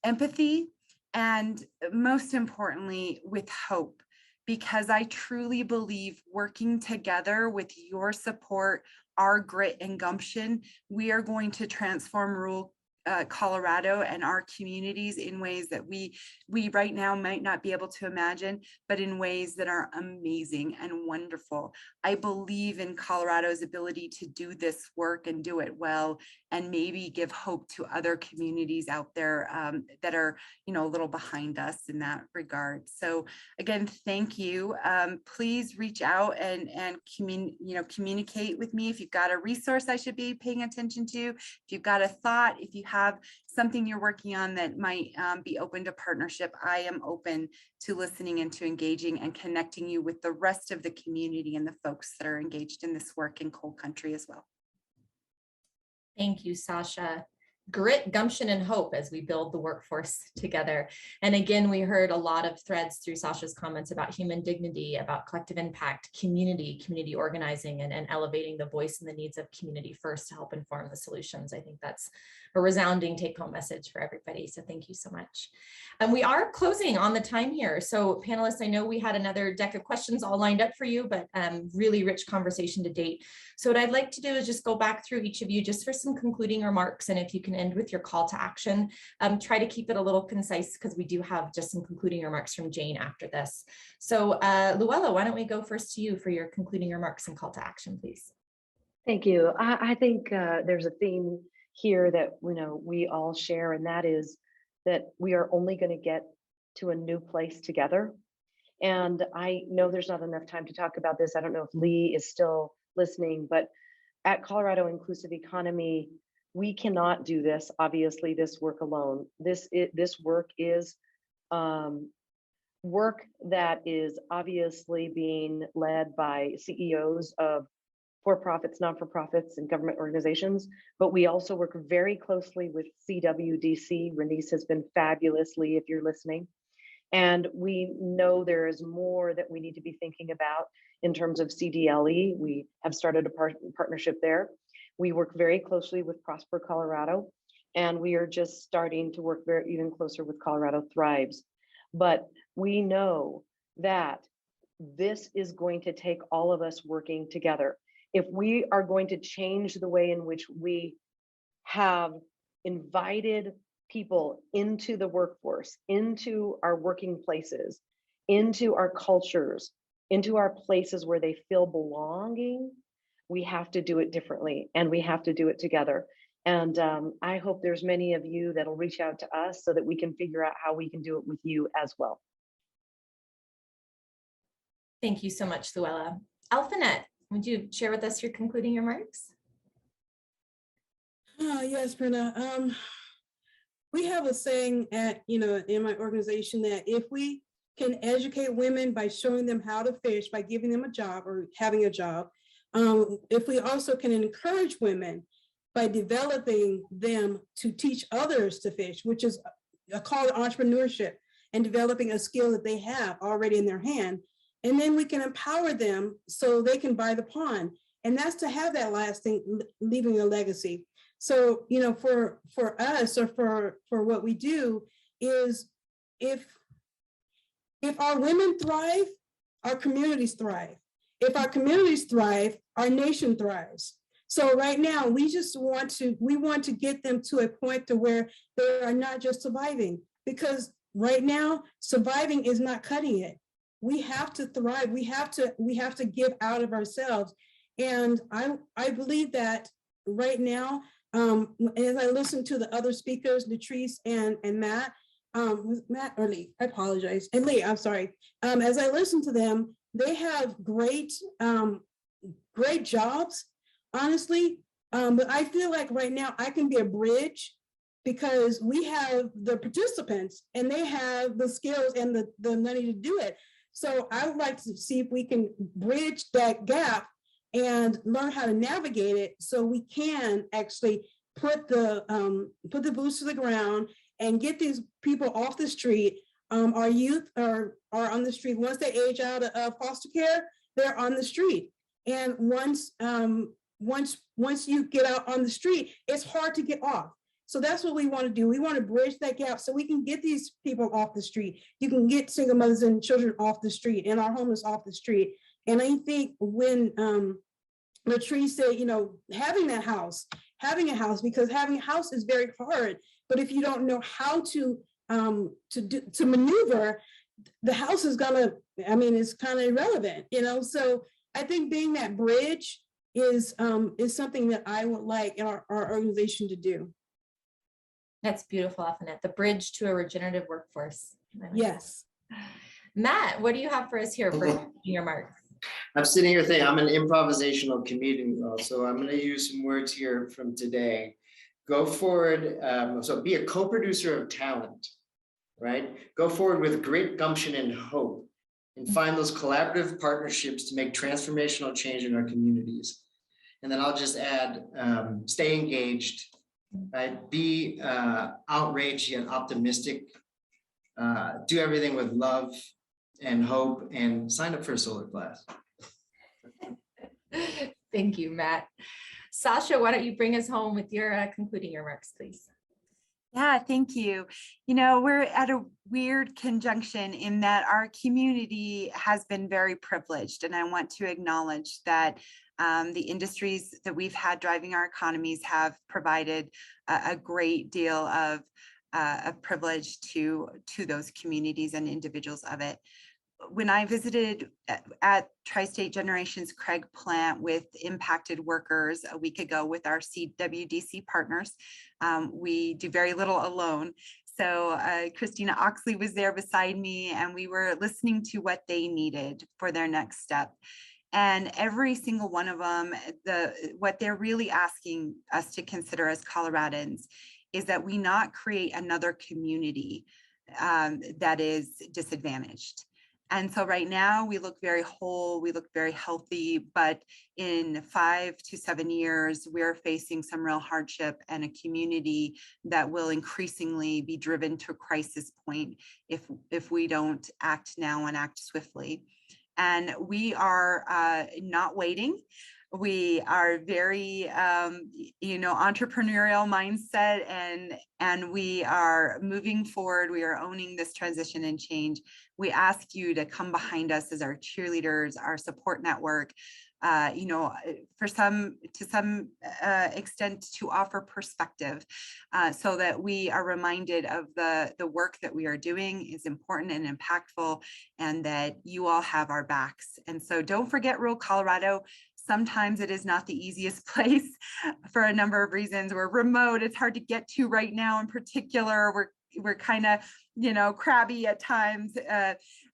empathy, and most importantly, with hope. Because I truly believe working together with your support, our grit and gumption, we are going to transform rural Colorado and our communities in ways that we right now might not be able to imagine, but in ways that are amazing and wonderful. I believe in Colorado's ability to do this work and do it well, and maybe give hope to other communities out there that are, a little behind us in that regard. So again, thank you. Please reach out and communicate with me if you've got a resource I should be paying attention to, if you've got a thought, if you have something you're working on that might be open to partnership. I am open to listening and to engaging and connecting you with the rest of the community and the folks that are engaged in this work in Coal Country as well. Thank you, Sasha. Grit, gumption, and hope as we build the workforce together. And again, we heard a lot of threads through Sasha's comments about human dignity, about collective impact, community organizing, and elevating the voice and the needs of community first to help inform the solutions. I think that's a resounding take-home message for everybody. So thank you so much. And we are closing on the time here. So panelists, I know we had another deck of questions all lined up for you, but really rich conversation to date. So what I'd like to do is just go back through each of you just for some concluding remarks. And if you can end with your call to action, try to keep it a little concise because we do have just some concluding remarks from Jane after this. So Luella, why don't we go first to you for your concluding remarks and call to action, please. Thank you. I think there's a theme here that we all share, and that is that we are only going to get to a new place together. And I know there's not enough time to talk about this. I don't know if Lee is still listening, but at Colorado Inclusive Economy, we cannot do this, obviously, this work alone. This work is work that is obviously being led by CEOs of for-profits, not-for-profits, and government organizations, but we also work very closely with CWDC. Renice has been fabulously, if you're listening. And we know there is more that we need to be thinking about in terms of CDLE. We have started a partnership there. We work very closely with Prosper Colorado, and we are just starting to work even closer with Colorado Thrives. But we know that this is going to take all of us working together. If we are going to change the way in which we have invited people into the workforce, into our working places, into our cultures, into our places where they feel belonging, we have to do it differently, and we have to do it together. And I hope there's many of you that'll reach out to us so that we can figure out how we can do it with you as well. Thank you so much, Luella. Alphanet, would you share with us your concluding remarks? Yes, Brenna. We have a saying in my organization that if we can educate women by showing them how to fish, by giving them a job or having a job, if we also can encourage women by developing them to teach others to fish, which is a call to entrepreneurship and developing a skill that they have already in their hand. And then we can empower them so they can buy the pond. And that's to have that lasting, leaving a legacy. So, for us, or for what we do is if our women thrive, our communities thrive. If our communities thrive, our nation thrives. So right now, we want to get them to a point to where they are not just surviving, because right now, surviving is not cutting it. We have to thrive. We have to give out of ourselves. And I believe that right now, as I listen to the other speakers, Latrice and Matt, Matt or Lee, I apologize, and Lee, I'm sorry. As I listen to them, they have great jobs, honestly. But I feel like right now I can be a bridge, because we have the participants and they have the skills and the money to do it. So I would like to see if we can bridge that gap and learn how to navigate it, so we can actually put the boots to the ground and get these people off the street. Our youth are on the street. Once they age out of foster care, they're on the street. And once you get out on the street, it's hard to get off. So that's what we want to do. We want to bridge that gap so we can get these people off the street. You can get single mothers and children off the street, and our homeless off the street. And I think when Latrice said, having a house, because having a house is very hard. But if you don't know how to maneuver, the house is it's kind of irrelevant, So I think being that bridge is something that I would like our organization to do. That's beautiful, Alphanet. The bridge to a regenerative workforce. Yes. Matt, what do you have for us here for your marks? I'm sitting here thinking I'm an improvisational comedian, so I'm going to use some words here from today. Go forward. So be a co-producer of talent, right? Go forward with great gumption and hope, and find those collaborative partnerships to make transformational change in our communities. And then I'll just add, stay engaged, right? Be outraged yet optimistic. Do everything with love and hope, and sign up for a solar class. Thank you, Matt. Sasha, why don't you bring us home with your concluding remarks, please? Yeah, thank you. We're at a weird conjunction in that our community has been very privileged, and I want to acknowledge that the industries that we've had driving our economies have provided a great deal of privilege to those communities and individuals of it. When I visited at Tri-State Generation's Craig plant with impacted workers a week ago with our CWDC partners, we do very little alone. So Christina Oxley was there beside me, and we were listening to what they needed for their next step. And every single one of them, what they're really asking us to consider as Coloradans is that we not create another community that is disadvantaged. And so right now we look very whole, we look very healthy, but in 5 to 7 years, we're facing some real hardship and a community that will increasingly be driven to a crisis point if we don't act now and act swiftly. And we are not waiting. We are very, entrepreneurial mindset, and we are moving forward. We are owning this transition and change. We ask you to come behind us as our cheerleaders, our support network, to some extent to offer perspective, so that we are reminded of the work that we are doing is important and impactful, and that you all have our backs. And so don't forget rural Colorado. Sometimes it is not the easiest place for a number of reasons. We're remote. It's hard to get to right now. In particular, we're kind of, crabby at times.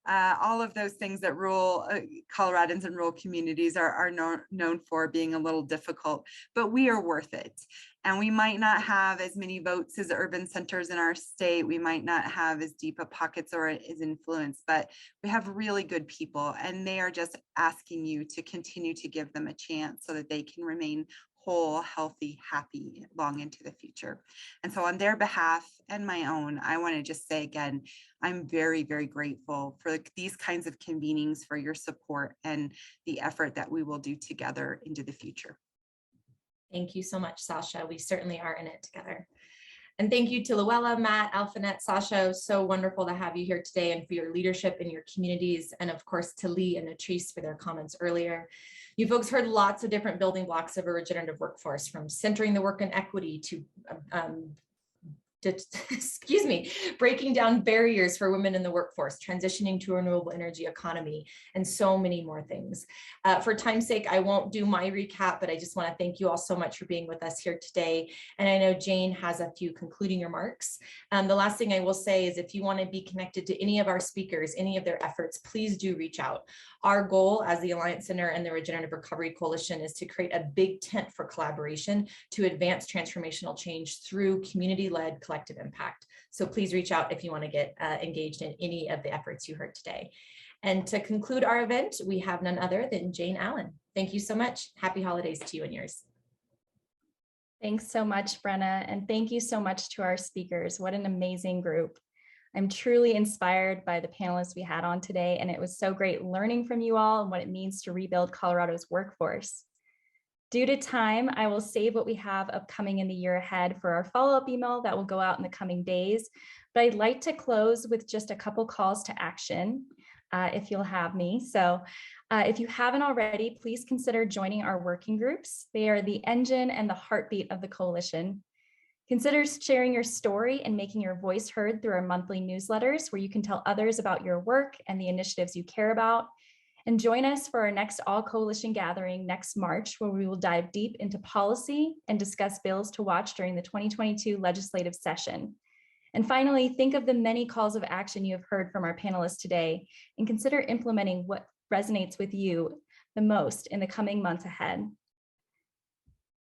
All of those things that rural Coloradans and rural communities are known for being a little difficult, but we are worth it. And we might not have as many votes as urban centers in our state. We might not have as deep of pockets or as influence, but we have really good people, and they are just asking you to continue to give them a chance so that they can remain whole, healthy, happy long into the future. And so on their behalf and my own, I want to just say again, I'm very, very grateful for these kinds of convenings, for your support and the effort that we will do together into the future. Thank you so much, Sasha. We certainly are in it together. And thank you to Luella, Matt, Alphanet, Sasha. So wonderful to have you here today, and for your leadership in your communities. And of course, to Lee and Natrice for their comments earlier. You folks heard lots of different building blocks of a regenerative workforce, from centering the work in equity to breaking down barriers for women in the workforce, transitioning to a renewable energy economy, and so many more things. For time's sake, I won't do my recap, but I just want to thank you all so much for being with us here today. And I know Jane has a few concluding remarks. The last thing I will say is, if you want to be connected to any of our speakers, any of their efforts, please do reach out. Our goal as the Alliance Center and the Regenerative Recovery Coalition is to create a big tent for collaboration to advance transformational change through community-led collective impact. So please reach out if you want to get engaged in any of the efforts you heard today. And to conclude our event, we have none other than Jane Allen. Thank you so much. Happy holidays to you and yours. Thanks so much, Brenna. And thank you so much to our speakers. What an amazing group. I'm truly inspired by the panelists we had on today, and it was so great learning from you all and what it means to rebuild Colorado's workforce. Due to time, I will save what we have upcoming in the year ahead for our follow-up email that will go out in the coming days. But I'd like to close with just a couple calls to action, if you'll have me. So if you haven't already, please consider joining our working groups. They are the engine and the heartbeat of the coalition. Consider sharing your story and making your voice heard through our monthly newsletters, where you can tell others about your work and the initiatives you care about. And join us for our next All Coalition gathering next March, where we will dive deep into policy and discuss bills to watch during the 2022 legislative session. And finally, think of the many calls of action you have heard from our panelists today, and consider implementing what resonates with you the most in the coming months ahead.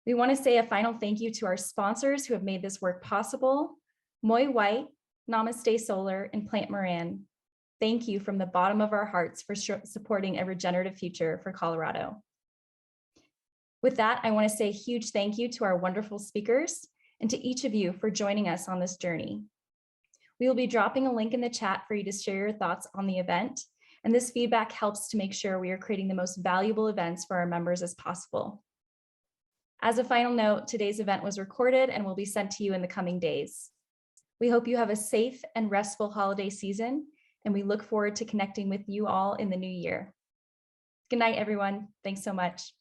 We want to say a final thank you to our sponsors who have made this work possible: Moy White, Namaste Solar, and Plant Moran. Thank you from the bottom of our hearts for supporting a regenerative future for Colorado. With that, I want to say a huge thank you to our wonderful speakers and to each of you for joining us on this journey. We will be dropping a link in the chat for you to share your thoughts on the event, and this feedback helps to make sure we are creating the most valuable events for our members as possible. As a final note, today's event was recorded and will be sent to you in the coming days. We hope you have a safe and restful holiday season, and we look forward to connecting with you all in the new year. Good night, everyone. Thanks so much.